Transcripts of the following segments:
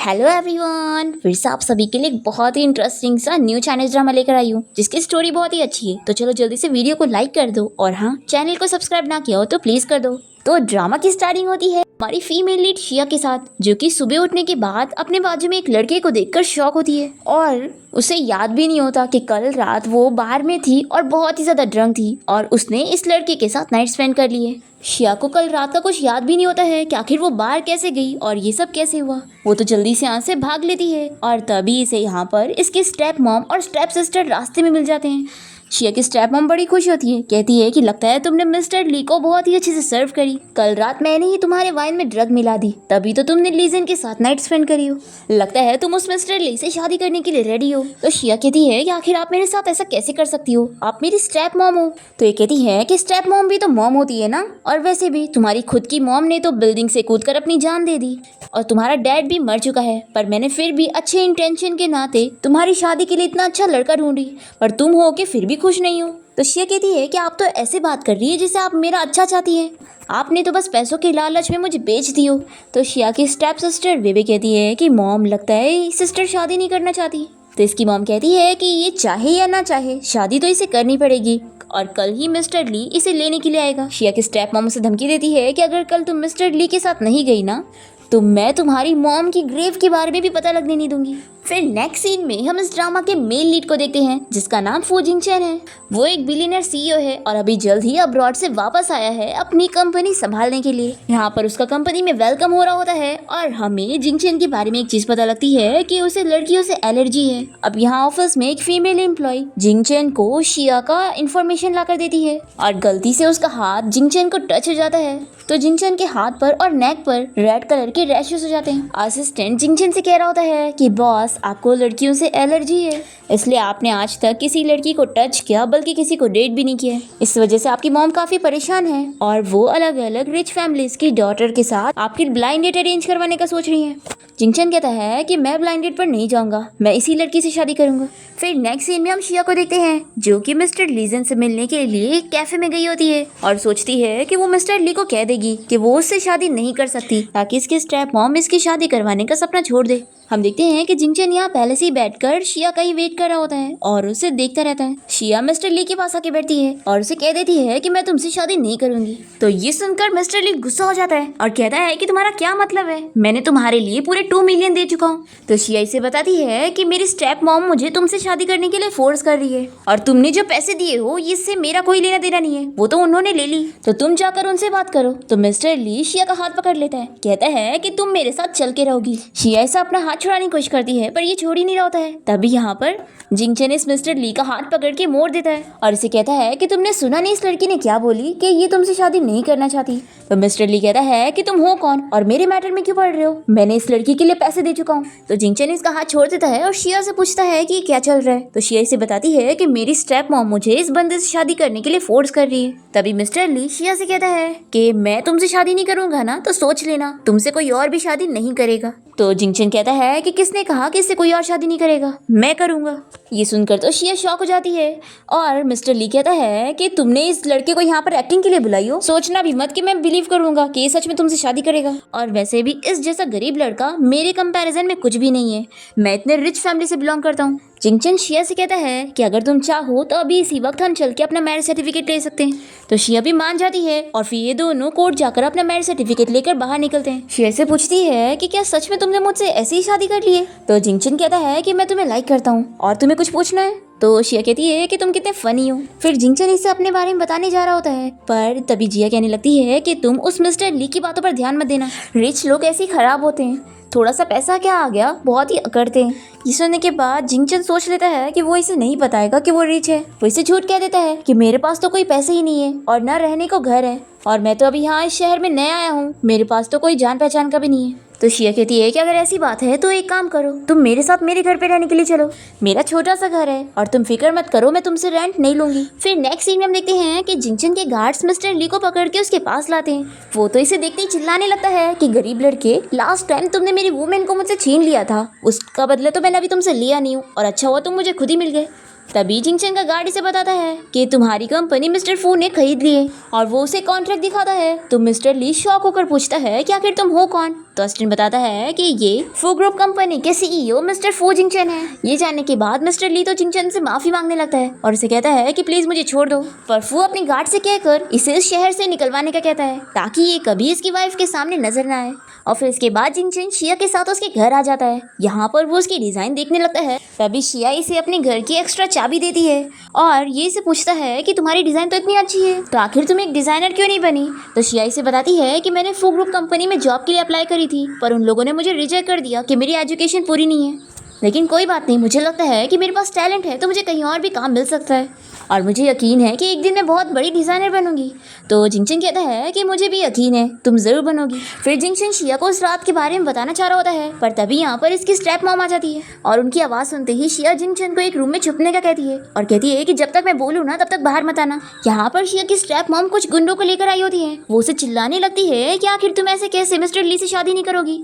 Hello everyone, फिर से आप सभी के लिए एक बहुत ही इंटरेस्टिंग सा न्यू चाइनीज ड्रामा लेकर आई हूँ जिसकी स्टोरी बहुत ही अच्छी है। तो चलो जल्दी से वीडियो को लाइक कर दो और हाँ, चैनल को सब्सक्राइब ना किया हो तो प्लीज कर दो। तो ड्रामा की स्टार्टिंग होती है हमारी फीमेल लीड शिया के साथ, जो कि सुबह उठने के बाद अपने बाजू में एक लड़के को देखकर शॉक होती है और उसे याद भी नहीं होता कि कल रात वो बाहर में थी और बहुत ही ज्यादा ड्रंक थी और उसने इस लड़के के साथ नाइट स्पेंड कर लिए। शिया को कल रात का कुछ याद भी नहीं होता है कि आखिर वो बाहर कैसे गई और ये सब कैसे हुआ। वो तो जल्दी से यहाँ से भाग लेती है और तभी इसे यहाँ पर इसके स्टेप मॉम और स्टेप सिस्टर रास्ते में मिल जाते हैं। शिया की स्टेप मॉम बड़ी खुश होती है, कहती है कि लगता है तुमने मिस्टर ली को बहुत ही अच्छे से सर्व करी। कल रात मैंने ही तुम्हारे वाइन में ड्रग मिला दी, तभी तो तुमने लीजन के साथ नाइट स्पेंड करी हो। लगता है तुम उस मिस्टर ली से शादी करने के लिए रेडी हो। तो शिया कहती है कि आखिर आप मेरे साथ ऐसा कैसे कर सकती हो, आप मेरी स्टेप मॉम हो। तो ये कहती है कि स्टेप मॉम भी तो मॉम होती है ना, और वैसे भी तुम्हारी खुद की मॉम ने तो बिल्डिंग से कूदकर अपनी जान दे दी और तुम्हारा डैड भी मर चुका है, पर मैंने फिर भी अच्छे इंटेंशन के नाते तुम्हारी शादी के लिए इतना अच्छा लड़का ढूंढी, पर तुम हो के फिर भी खुश नहीं हो। तो शिया कहती है कि आप तो ऐसे बात कर रही है जैसे आप मेरा अच्छा चाहती हैं, आपने तो बस पैसों के लालच में मुझे बेच दी हो। तो शिया की स्टेप सिस्टर बेबी कहती है कि मॉम, लगता है सिस्टर शादी नहीं करना चाहती। तो इसकी मॉम कहती है कि ये चाहे या ना चाहे शादी तो इसे करनी पड़ेगी और कल ही मिस्टर ली इसे लेने के लिए आएगा। शिया की स्टेप मॉम उसे धमकी देती है कि अगर कल तुम मिस्टर ली के साथ नहीं गई ना तो मैं तुम्हारी मॉम की ग्रेव के बारे में भी पता लगने नहीं दूंगी। फिर नेक्स्ट सीन में हम इस ड्रामा के मेल लीड को देखते हैं जिसका नाम फू जिंगचेन है। वो एक बिलियनर सीईओ है और अभी जल्द ही अब्रॉड से वापस आया है अपनी कंपनी संभालने के लिए। यहाँ पर उसका कंपनी में वेलकम हो रहा होता है और हमें जिंगचेन के बारे में एक चीज पता लगती है कि उसे लड़कियों से एलर्जी है। अब यहाँ ऑफिस में एक फीमेल एम्प्लॉय जिंगचेन को शिया का इंफॉर्मेशन ला कर देती है और गलती से उसका हाथ जिंगचेन को टच हो जाता है तो जिंगचेन के हाथ पर और नेक पर रेड कलर के रैशेस हो जाते हैं। असिस्टेंट जिंगचेन से कह रहा होता है कि बॉस, आपको लड़कियों से एलर्जी है, इसलिए आपने आज तक किसी लड़की को टच किया बल्कि किसी को डेट भी नहीं किया। इस वजह से आपकी मॉम काफी परेशान है और वो अलग अलग रिच फैमिलीज की डॉटर के साथ आपकी ब्लाइंड डेट अरेंज करवाने का सोच रही है। जिंगचेन कहता है कि मैं ब्लाइंड डेट पर नहीं जाऊंगा, मैं इसी लड़की से शादी करूंगा। फिर नेक्स्ट सीन में हम शिया को देखते हैं जो कि मिस्टर लीजन से मिलने के लिए एक कैफे में गई होती है और सोचती है कि वो मिस्टर ली को कह देगी कि वो उससे शादी नहीं कर सकती ताकि इसकी स्टेप मॉम इसकी शादी करवाने का सपना छोड़ दे। हम देखते हैं कि जिंगचेन यहाँ पहले से ही बैठकर शिया का ही वेट कर रहा होता है और उसे देखता रहता है। शिया मिस्टर ली के पास आके बैठती है और उसे कह देती है कि मैं तुमसे शादी नहीं करूंगी। तो ये सुनकर मिस्टर ली गुस्सा हो जाता है और कहता है कि तुम्हारा क्या मतलब है, मैंने तुम्हारे लिए पूरे 2 मिलियन दे चुका हूँ। तो शिया इसे बताती है कि मेरी स्टेप मॉम मुझे तुमसे शादी करने के लिए फोर्स कर रही है और तुमने जो पैसे दिए हो इससे मेरा कोई लेना देना नहीं है, वो तो उन्होंने ले ली, तो तुम जाकर उनसे बात करो। तो मिस्टर ली शिया का हाथ पकड़ लेता है, कहता है कि तुम मेरे साथ चल के रहोगी। शिया ऐसा अपना हाथ छुड़ाने की कोशिश करती है पर ये छोड़ ही नहीं रहा होता है। तभी यहाँ पर जिंगचेन इस मिस्टर ली का हाथ पकड़ के मोड़ देता है और इसे कहता है कि तुमने सुना नहीं इस लड़की ने क्या बोली कि ये तुमसे शादी नहीं करना चाहती। तो मिस्टर ली कहता है कि तुम हो कौन और मेरे मैटर में क्यों पड़ रहे हो, मैंने इस लड़की के लिए पैसे दे चुका हूँ। तो जिंगचेन इसका हाथ छोड़ देता है और शिया से पूछता है कि क्या चल रहा है। तो शिया इसे बताती है कि मेरी स्टेप मॉम मुझे इस बंदे से शादी करने के लिए फोर्स कर रही है। तभी मिस्टर ली शिया से कहता है कि मैं तुमसे शादी नहीं करूंगा ना तो सोच लेना तुमसे कोई और भी शादी नहीं करेगा। तो जिंगचेन कहता है कि किसने कहा कि इससे कोई और शादी नहीं करेगा, मैं करूंगा। ये सुनकर तो शिया शॉक हो जाती है और मिस्टर ली कहता है कि तुमने इस लड़के को यहाँ पर एक्टिंग के लिए बुलाई हो, सोचना भी मत कि मैं बिलीव करूंगा कि ये सच में तुमसे शादी करेगा। और वैसे भी इस जैसा गरीब लड़का मेरे कंपैरिजन में कुछ भी नहीं है, मैं इतने रिच फैमिली से बिलोंग करता हूँ। जिंगचेन शिया से कहता है कि अगर तुम चाहो तो अभी इसी वक्त हम चल के अपना मैरिज सर्टिफिकेट ले सकते हैं। तो शिया भी मान जाती है और फिर ये दोनों कोर्ट जाकर अपना मैरिज सर्टिफिकेट लेकर बाहर निकलते हैं। शिया से पूछती है कि क्या सच में तुमने मुझसे ऐसे ही शादी कर ली है। तो जिंगचेन कहता है कि मैं तुम्हें लाइक करता हूँ और तुम्हें कुछ पूछना है। तो शिया कहती है कि तुम कितने फनी हो। फिर जिंगचेन इसे अपने बारे में बताने जा रहा होता है पर तभी जिया कहने लगती है कि तुम उस मिस्टर ली की बातों पर ध्यान मत देना, रिच लोग ऐसे ही खराब होते हैं, थोड़ा सा पैसा क्या आ गया बहुत ही अकड़ते हैं। ये सुनने के बाद जिंगचेन सोच लेता है कि वो इसे नहीं बताएगा कि वो रिच है। वो इसे झूठ कह देता है कि मेरे पास तो कोई पैसे ही नहीं है और ना रहने को घर है और मैं तो अभी यहाँ इस शहर में नया आया हूँ, मेरे पास तो कोई जान पहचान का भी नहीं है। तो शिया कहती है कि अगर ऐसी बात है तो एक काम करो, तुम मेरे साथ मेरे घर पे रहने के लिए चलो, मेरा छोटा सा घर है और तुम फिक्र मत करो, मैं तुमसे रेंट नहीं लूंगी। फिर नेक्स्ट सीन में हम देखते हैं कि जिंगचेन के गार्ड्स मिस्टर ली को पकड़ के उसके पास लाते हैं। वो तो इसे देखते ही चिल्लाने लगता है कि गरीब लड़के, लास्ट टाइम तुमने मेरी वुमेन को मुझसे छीन लिया था, उसका बदले तो मैंने अभी तुमसे लिया नहीं हूँ और अच्छा हुआ तुम मुझे खुद ही मिल गए। तभी जिंगचेन का गार्ड इसे बताता है कि तुम्हारी कंपनी मिस्टर फू ने खरीद ली है और वो उसे कॉन्ट्रैक्ट दिखाता है। तो मिस्टर ली शॉक होकर पूछता है कि आखिर तुम हो कौन। तो अस्टिन बताता है कि ये फू ग्रुप कंपनी के सीईओ मिस्टर फू जिंगचन है। ये जानने के बाद मिस्टर ली तो जिंगचन से माफी मांगने लगता है और उसे कहता है कि प्लीज मुझे छोड़ दो, पर फू अपनी गार्ड से कहकर इसे इस शहर से निकलवाने का कहता है ताकि ये कभी इसकी वाइफ के सामने नजर ना आए। और फिर इसके बाद जिंगचन शिया के साथ उसके घर आ जाता है। यहाँ पर वो उसकी डिजाइन देखने लगता है। तभी शिया इसे अपने घर की एक्स्ट्रा चाबी देती है और ये इसे पूछता है कि तुम्हारी डिजाइन तो इतनी अच्छी है, तो आखिर तुम एक डिजाइनर क्यों नहीं बनी। तो शिया इसे बताती है कि मैंने फू ग्रुप कंपनी में जॉब के लिए अप्लाई करी थी, पर उन लोगों ने मुझे रिजेक्ट कर दिया कि मेरी एजुकेशन पूरी नहीं है। लेकिन कोई बात नहीं, मुझे लगता है कि मेरे पास टैलेंट है, तो मुझे कहीं और भी काम मिल सकता है और मुझे यकीन है कि एक दिन मैं बहुत बड़ी डिज़ाइनर बनूंगी। तो जिंगचन कहता है कि मुझे भी यकीन है तुम ज़रूर बनोगी। फिर जिंगचन शिया को उस रात के बारे में बताना चाह रहा होता है, पर तभी यहाँ पर इसकी स्ट्रैप मॉम आ जाती है और उनकी आवाज़ सुनते ही शिया जिंगचन को एक रूम में छुपने का कहती है और कहती है कि जब तक मैं बोलूँ ना तब तक बाहर मत आना। यहाँ पर शिया की स्ट्रैप मॉम कुछ गुंडों को लेकर आई होती है। वो उसे चिल्लाने लगती है कि आखिर तुम ऐसे कैसे मिस्टर ली से शादी नहीं करोगी,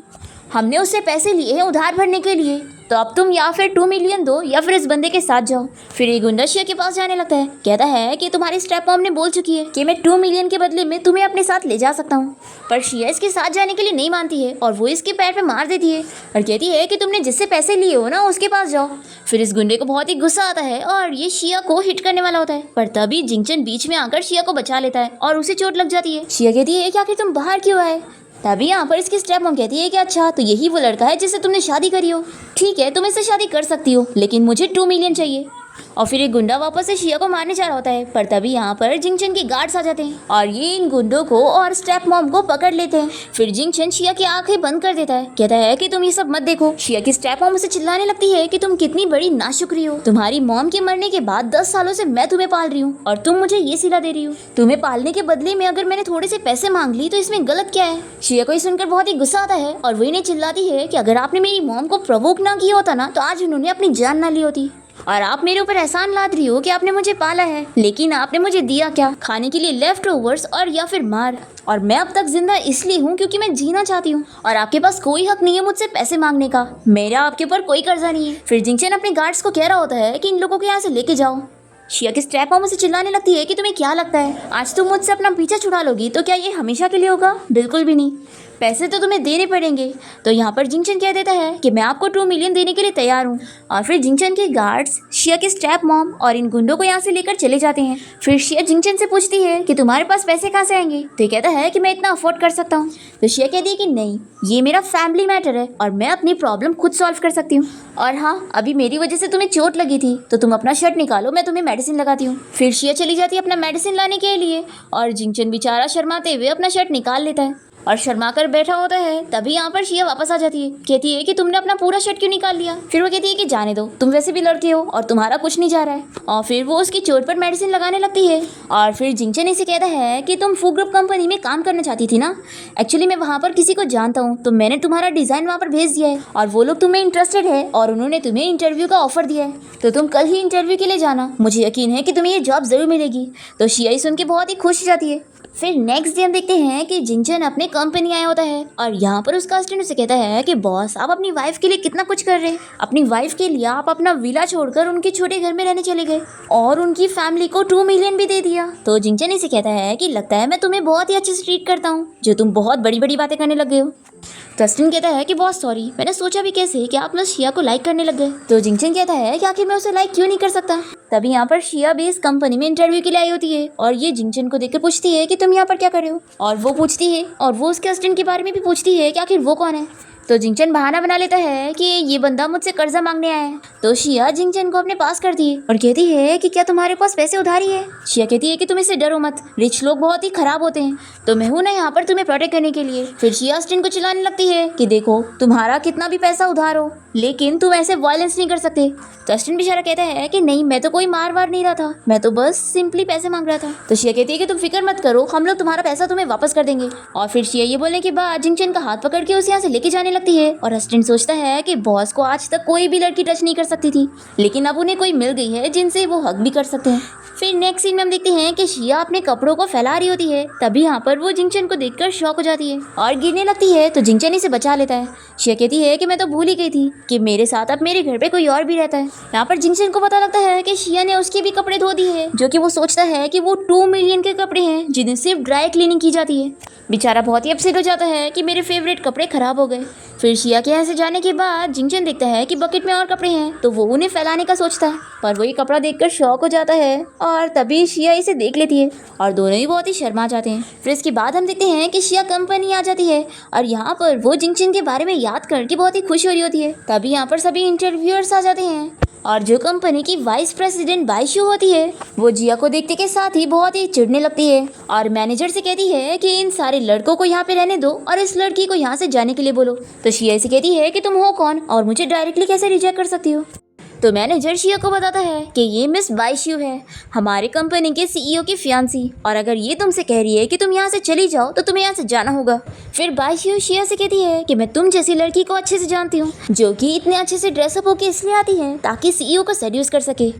हमने उससे पैसे लिए हैं उधार भरने के लिए, तो अब तुम या फिर 2 मिलियन दो या फिर इस बंदे के साथ जाओ। फिर ये गुंडा शिया के पास जाने लगता है, कहता है कि तुम्हारी स्ट्रैप मॉम ने बोल चुकी है कि मैं 2 मिलियन के बदले में तुम्हें अपने साथ ले जा सकता हूँ। पर शिया इसके साथ जाने के लिए नहीं मानती है और वो इसके पैर पे मार देती है और कहती है कि तुमने जिससे पैसे लिए हो ना उसके पास जाओ। फिर इस गुंडे को बहुत ही गुस्सा आता है और ये शिया को हिट करने वाला होता है, पर तभी जिंगचन बीच में आकर शिया को बचा लेता है और उसे चोट लग जाती है। शिया कहती है कि आखिर तुम बाहर क्यों आए। तभी यहाँ पर इसकी स्ट्रैप मॉम कहती है कि अच्छा तो यही वो लड़का है जिससे तुमने शादी करी हो, ठीक है तुम इससे शादी कर सकती हो, लेकिन मुझे 2 मिलियन चाहिए। और फिर एक गुंडा वापस से शिया को मारने जा रहा होता है, पर तभी यहाँ पर जिंगचन के गार्ड्स आ जाते हैं और ये इन गुंडों को और स्ट्रैप मॉम को पकड़ लेते हैं। फिर जिंगचन शिया की आंखें बंद कर देता है, कहता है कि तुम ये सब मत देखो। शिया की स्ट्रैप मॉम उसे चिल्लाने लगती है कि तुम कितनी बड़ी नाशुक्री हो, तुम्हारी मॉम के मरने के बाद 10 सालों से मैं तुम्हें पाल रही हूँ और तुम मुझे ये सिला दे रही हो। तुम्हें पालने के बदले में अगर मैंने थोड़े से पैसे मांग ली तो इसमें गलत क्या है। शिया को ये सुनकर बहुत ही गुस्सा आता है और वो इन्हें चिल्लाती है कि अगर आपने मेरी मॉम को प्रोवोक ना किया होता ना तो आज उन्होंने अपनी जान ना ली होती, और आप मेरे ऊपर एहसान लाद रही हो कि आपने मुझे पाला है, लेकिन आपने मुझे दिया क्या, खाने के लिए लेफ्ट ओवर्स और या फिर मार। और मैं अब तक जिंदा इसलिए हूँ क्योंकि मैं जीना चाहती हूँ और आपके पास कोई हक नहीं है मुझसे पैसे मांगने का, मेरा आपके ऊपर कोई कर्जा नहीं है। फिर जिंगचन अपने गार्ड्स को कह रहा होता है कि इन लोगों को यहाँ से लेके जाओ। शिया की स्ट्रैप मॉम उसे चिल्लाने लगती है कि तुम्हें क्या लगता है आज तुम मुझसे अपना पीछा छुड़ा लोगी तो क्या ये हमेशा के लिए होगा, बिल्कुल भी नहीं, पैसे तो तुम्हें देने पड़ेंगे। तो यहाँ पर जिंगचन कह देता है कि मैं आपको 2 मिलियन देने के लिए तैयार हूँ। और फिर जिंगचन के गार्ड्स शिया की स्ट्रैप मॉम और इन गुंडों को यहाँ से लेकर चले जाते हैं। फिर शिया जिंगचन से पूछती है कि तुम्हारे पास पैसे कहाँ से आएंगे, तो ये कहता है कि मैं इतना अफोर्ड कर सकता हूँ। तो शिया कहती है कि नहीं, ये मेरा फैमिली मैटर है और मैं अपनी प्रॉब्लम खुद सॉल्व कर सकती हूँ, और हाँ अभी मेरी वजह से तुम्हें चोट लगी थी तो तुम अपना शर्ट निकालो, मैं तुम्हें मेडिसिन लगाती हूँ। फिर शिया चली जाती है अपना मेडिसिन लाने के लिए और जिंगचन बेचारा शर्माते हुए अपना शर्ट निकाल लेता है और शर्मा कर बैठा होता है। तभी यहाँ पर शिया वापस आ जाती है, कहती है कि तुमने अपना पूरा शर्ट क्यों निकाल लिया। फिर वो कहती है कि जाने दो, तुम वैसे भी लड़के हो और तुम्हारा कुछ नहीं जा रहा है। और फिर वो उसकी चोट पर मेडिसिन लगाने लगती है और फिर जिंगचन इसे कहता है कि तुम फू ग्रुप कंपनी में काम करना चाहती थी ना, एक्चुअली मैं वहाँ पर किसी को जानता हूँ तो मैंने तुम्हारा डिज़ाइन वहाँ पर भेज दिया है और वो लोग तुम्हें इंटरेस्टेड है और उन्होंने तुम्हें इंटरव्यू का ऑफर दिया है, तो तुम कल ही इंटरव्यू के लिए जाना, मुझे यकीन है कि तुम्हें ये जॉब ज़रूर मिलेगी। तो शिया सुन के बहुत ही खुश हो जाती है। फिर नेक्स्ट डे हम देखते हैं कि जिंगचन अपने कंपनी आया होता है और यहाँ पर उसका असिस्टेंट उसे कहता है कि बॉस आप अपनी वाइफ के लिए कितना कुछ कर रहे हैं, अपनी वाइफ के लिए आप अपना विला छोड़कर उनके छोटे घर में रहने चले गए और उनकी फैमिली को 2 मिलियन भी दे दिया। तो जिंगचन इसे कहता है कि लगता है मैं तुम्हें बहुत ही अच्छे से ट्रीट करता हूँ जो तुम बहुत बड़ी बड़ी बातें करने लग गए हो। जस्टिन कहता है कि बहुत सॉरी, मैंने सोचा भी कैसे कि आप लोग शिया को लाइक करने लग गए। तो जिंगचन कहता है कि आखिर मैं उसे लाइक क्यों नहीं कर सकता। तभी यहाँ पर शिया भी इस कंपनी में इंटरव्यू के लिए आई होती है और ये जिंगचन को देखकर पूछती है कि तुम यहाँ पर क्या कर रहे हो, और वो पूछती है और वो उसके असिस्टेंट के बारे में भी पूछती है कि आखिर वो कौन है। तो जिंगचन बहाना बना लेता है कि ये बंदा मुझसे कर्जा मांगने आया है। तो शिया जिंगचन को अपने पास करती है और कहती है कि क्या तुम्हारे पास पैसे उधारी है। शिया कहती है कि तुम इससे डरो मत, रिच लोग बहुत ही खराब होते हैं, तो मैं हूं ना यहाँ पर तुम्हें प्रोटेक्ट करने के लिए। फिर शिया अस्टिन को चिल्लाने लगती है कि देखो तुम्हारा कितना भी पैसा उधार हो लेकिन तुम ऐसे वायलेंस नहीं कर सकते। तो अस्टिन बेचारा कहता है कि नहीं, मैं तो कोई मार वार नहीं रहा था, मैं तो बस सिंपली पैसे मांग रहा था। तो शिया कहती है कि तुम फिक्र मत करो, हम लोग तुम्हारा पैसा तुम्हें वापस कर देंगे। और फिर शिया ये बोलने के बाद जिंगचन का हाथ पकड़ के उसे यहाँ से लेके जाने लगती है और अस्टिन सोचता है कि बॉस को आज तक कोई भी लड़की टच नहीं कर सकती थी, लेकिन अब उन्हें कोई मिल गई है जिनसे वो हक भी कर सकते हैं। फिर नेक्स्ट सीन में हम देखते हैं कि शिया अपने कपड़ों को फैला रही होती है। तभी यहाँ पर वो जिंगचन को देखकर शॉक हो जाती है और गिरने लगती है, तो जिंगचन इसे बचा लेता है। शिया कहती है कि मैं तो भूल ही गई थी कि मेरे साथ अब मेरे घर पे कोई और भी रहता है। यहाँ पर जिंगचन को पता लगता है कि शिया ने उसके भी कपड़े धो दिए हैं, जो कि वो सोचता है कि वो 2 मिलियन के कपड़े हैं जिन्हें सिर्फ ड्राई क्लीनिंग की जाती है। बेचारा बहुत ही अपसेट हो जाता है कि मेरे फेवरेट कपड़े खराब हो गए। फिर शिया के यहाँ से जाने के बाद जिंगचन देखता है कि बकेट में और कपड़े हैं, तो वो उन्हें फैलाने का सोचता है, पर वो ये कपड़ा देखकर शॉक हो जाता है और तभी शिया इसे देख लेती है और दोनों ही बहुत ही शर्मा जाते हैं। फिर इसके बाद हम देखते हैं कि शिया कंपनी आ जाती है और यहाँ पर वो जिंगचन के बारे में याद करके बहुत ही खुश हो रही होती है। तभी यहाँ पर सभी इंटरव्यूअर्स आ जाते हैं और जो कंपनी की वाइस प्रेसिडेंट बाइशू होती है वो जिया को देखते के साथ ही बहुत ही चिढ़ने लगती है और मैनेजर से कहती है कि इन सारे लड़कों को यहाँ पे रहने दो और इस लड़की को यहाँ से जाने के लिए बोलो। तो शिया से कहती है कि तुम हो कौन और मुझे डायरेक्टली कैसे रिजेक्ट कर सकती हो। तो मैनेजर शिया को बताता है कि ये मिस बाइशू है, हमारे कंपनी के सीईओ की फियांसी, और अगर ये तुमसे कह रही है कि तुम यहाँ से चली जाओ तो तुम्हें यहाँ से जाना होगा। फिर बाइशू शिया से कहती है कि मैं तुम जैसी लड़की को अच्छे से जानती हूँ, जो कि इतने अच्छे से ड्रेसअप होकर इसलिए आती है ताकि सीईओ को सेड्यूस कर सके,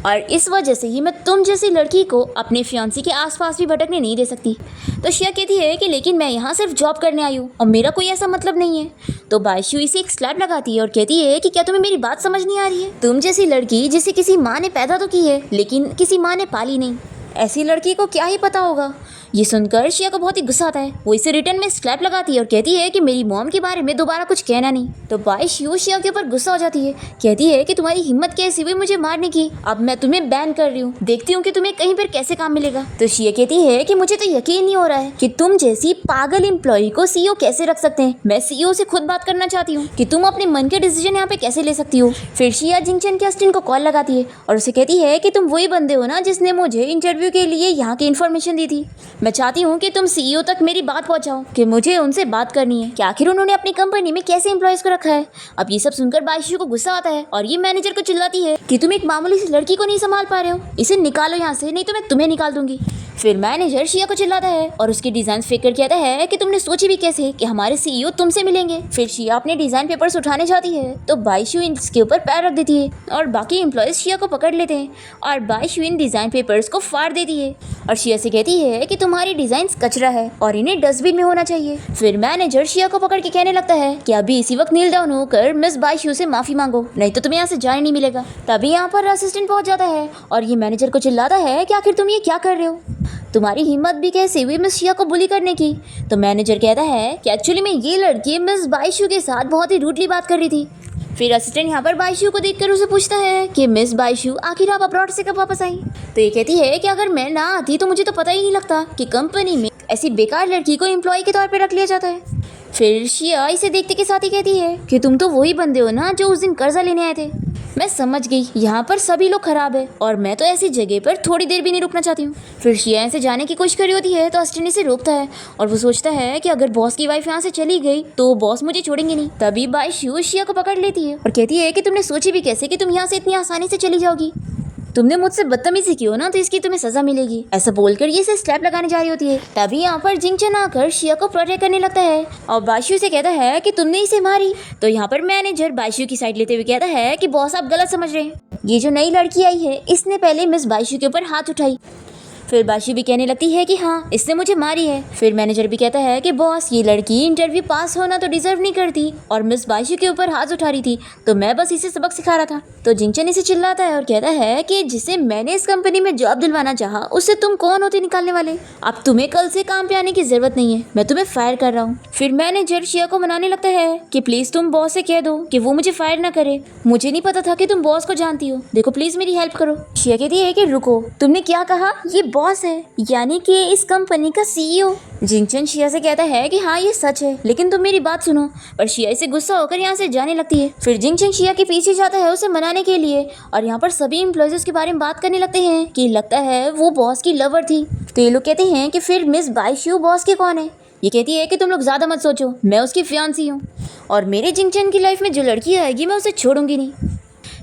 और इस वजह से ही मैं तुम जैसी लड़की को अपने फियांसी के आसपास भी भटकने नहीं दे सकती। तो शिया कहती है कि लेकिन मैं यहाँ सिर्फ जॉब करने आई हूँ और मेरा कोई ऐसा मतलब नहीं है। तो बाइशू इसे एक स्लैप लगाती है और कहती है कि क्या तुम्हें मेरी बात समझ नहीं आ रही है? तुम जैसी लड़की जिसे किसी माँ ने पैदा तो की है लेकिन किसी माँ ने पाली नहीं, ऐसी लड़की को क्या ही पता होगा। ये सुनकर शिया को बहुत ही गुस्सा आता है। वो इसे रिटर्न में स्लैप लगाती है और कहती है कि मेरी मॉम के बारे में दोबारा कुछ कहना नहीं। तो बाइशू शिया के ऊपर गुस्सा हो जाती है, कहती है कि तुम्हारी हिम्मत कैसी हुई मुझे मारने की, अब मैं तुम्हें बैन कर रही हूँ, देखती हूँ कि तुम्हें कहीं पर कैसे काम मिलेगा। तो शिया कहती है कि मुझे तो यकीन नहीं हो रहा है कि तुम जैसी पागल एम्प्लॉय को सीईओ कैसे रख सकते हैं। मैं सीईओ से खुद बात करना चाहती हूँ कि तुम अपने मन के डिसीजन यहाँ पे कैसे ले सकती हो। फिर शिया जिंगचन के असिस्टेंट को कॉल लगाती है और उसे कहती है कि तुम वही बंदे हो ना जिसने मुझे इंटरव्यू के लिए यहाँ की इन्फॉर्मेशन दी थी। मैं चाहती हूँ कि तुम सीईओ तक मेरी बात पहुंचाओ कि मुझे उनसे बात करनी है कि आखिर उन्होंने अपनी कंपनी में कैसे एम्प्लॉयज को रखा है। अब ये सब सुनकर बाइशू को गुस्सा आता है और ये मैनेजर को चिल्लाती है कि तुम एक मामूली सी लड़की को नहीं संभाल पा रहे हो, इसे निकालो यहाँ से, नहीं तो मैं तुम्हें निकाल दूंगी। फिर मैनेजर शिया को चिल्लाता है और उसकी डिजाइन फेंक कर कहता है कि तुमने सोची भी कैसे कि हमारे सीईओ तुमसे मिलेंगे। फिर शिया अपने डिजाइन पेपर्स उठाने जाती है तो बाइशू इसके ऊपर पैर रख देती है और बाकी एम्प्लॉयज शिया को पकड़ लेते हैं और बाइशू इन डिजाइन पेपर्स को फाड़ देती है और शिया से कहती है कि तुम्हारी डिजाइन कचरा है और इन्हें डस्टबिन में होना चाहिए। फिर मैनेजर शिया को पकड़ के कहने लगता है कि अभी इसी वक्त नील डाउन होकर मिस बाइशू से माफी मांगो, नहीं तो तुम्हें यहाँ से जाने नहीं मिलेगा। तभी यहाँ पर असिस्टेंट पहुंच जाता है और ये मैनेजर को चिल्लाता है कि आखिर तुम ये क्या कर रहे हो, तुम्हारी हिम्मत भी कैसे हुई मिस शिया को बुली करने की। तो मैनेजर कहता है कि एक्चुअली में ये लड़की मिस बाइशू के साथ बहुत ही रूडली बात कर रही थी। फिर असिस्टेंट यहाँ पर बाइशू को देखकर उसे पूछता है कि मिस बाइशू आखिर आप अब्रॉड से कब वापस आई। तो ये कहती है कि अगर मैं ना आती तो मुझे तो पता ही नहीं लगता कि कंपनी में ऐसी बेकार लड़की को एम्प्लॉय के तौर पे रख लिया जाता है। फिर शिया इसे देखते के साथ ही कहती है कि तुम तो वही बंदे हो ना जो उस दिन कर्जा लेने आए थे। मैं समझ गई, यहाँ पर सभी लोग खराब है और मैं तो ऐसी जगह पर थोड़ी देर भी नहीं रुकना चाहती हूँ। फिर शिया यहाँ से जाने की कोशिश करी होती है तो असिस्टेंट इसे रोकता है और वो सोचता है कि अगर बॉस की वाइफ यहाँ से चली गई तो बॉस मुझे छोड़ेंगे नहीं। तभी बाइशू शिया को पकड़ लेती है और कहती है कि तुमने सोची भी कैसे कि तुम यहाँ से इतनी आसानी से चली जाओगी, तुमने मुझसे बदतमीजी की हो ना तो इसकी तुम्हें सजा मिलेगी। ऐसा बोलकर ये इसे स्लैप लगाने जा रही होती है। तभी यहाँ पर जिंगचन आकर शिया को प्रोटेक्ट करने लगता है और बाइशू से कहता है कि तुमने इसे मारी। तो यहाँ पर मैनेजर बाइशू की साइड लेते हुए कहता है कि बॉस आप गलत समझ रहे हैं, ये जो नई लड़की आई है इसने पहले मिस बाइशू के ऊपर हाथ उठाई। फिर बाइशू भी कहने लगती है कि हाँ इसने मुझे मारी है। फिर मैनेजर भी कहता है कि बॉस ये लड़की इंटरव्यू पास होना तो डिजर्व नहीं करती और मिस बाइशू के ऊपर हाथ उठा रही थी तो मैं बस इसे सबक सिखा रहा था। तो जिंगचन इसे चिल्लाता है और कहता है कि जिसे मैंने इस कंपनी में जॉब दिलवाना चाहा उससे तुम कौन होते निकालने वाले, अब तुम्हें कल से काम पे आने की जरूरत नहीं है, मैं तुम्हें फायर कर रहा हूँ। फिर मैनेजर शिया को मनाने लगता है कि प्लीज तुम बॉस से कह दो कि वो मुझे फायर ना करे, मुझे नहीं पता था कि तुम बॉस को जानती हो, देखो प्लीज मेरी हेल्प करो। शिया कहती है कि रुको, तुमने क्या कहा, ये बॉस है यानी कि इस कंपनी का सीईओ। जिंगचन शिया से कहता है कि हाँ ये सच है लेकिन तुम मेरी बात सुनो, पर शिया इसे गुस्सा होकर यहाँ से जाने लगती है। फिर जिंगचन शिया के पीछे जाता है उसे मनाने के लिए और यहाँ पर सभी एम्प्लॉयज के बारे में बात करने लगते हैं कि लगता है वो बॉस की लवर थी। तो ये लोग कहते हैं कि फिर मिस बाइशू बॉस के कौन है। ये कहती है कि तुम लोग ज्यादा मत सोचो, मैं उसकी फियांसी हूँ और मेरे जिंगचन की लाइफ में जो लड़की आएगी मैं उसे छोड़ूंगी नहीं।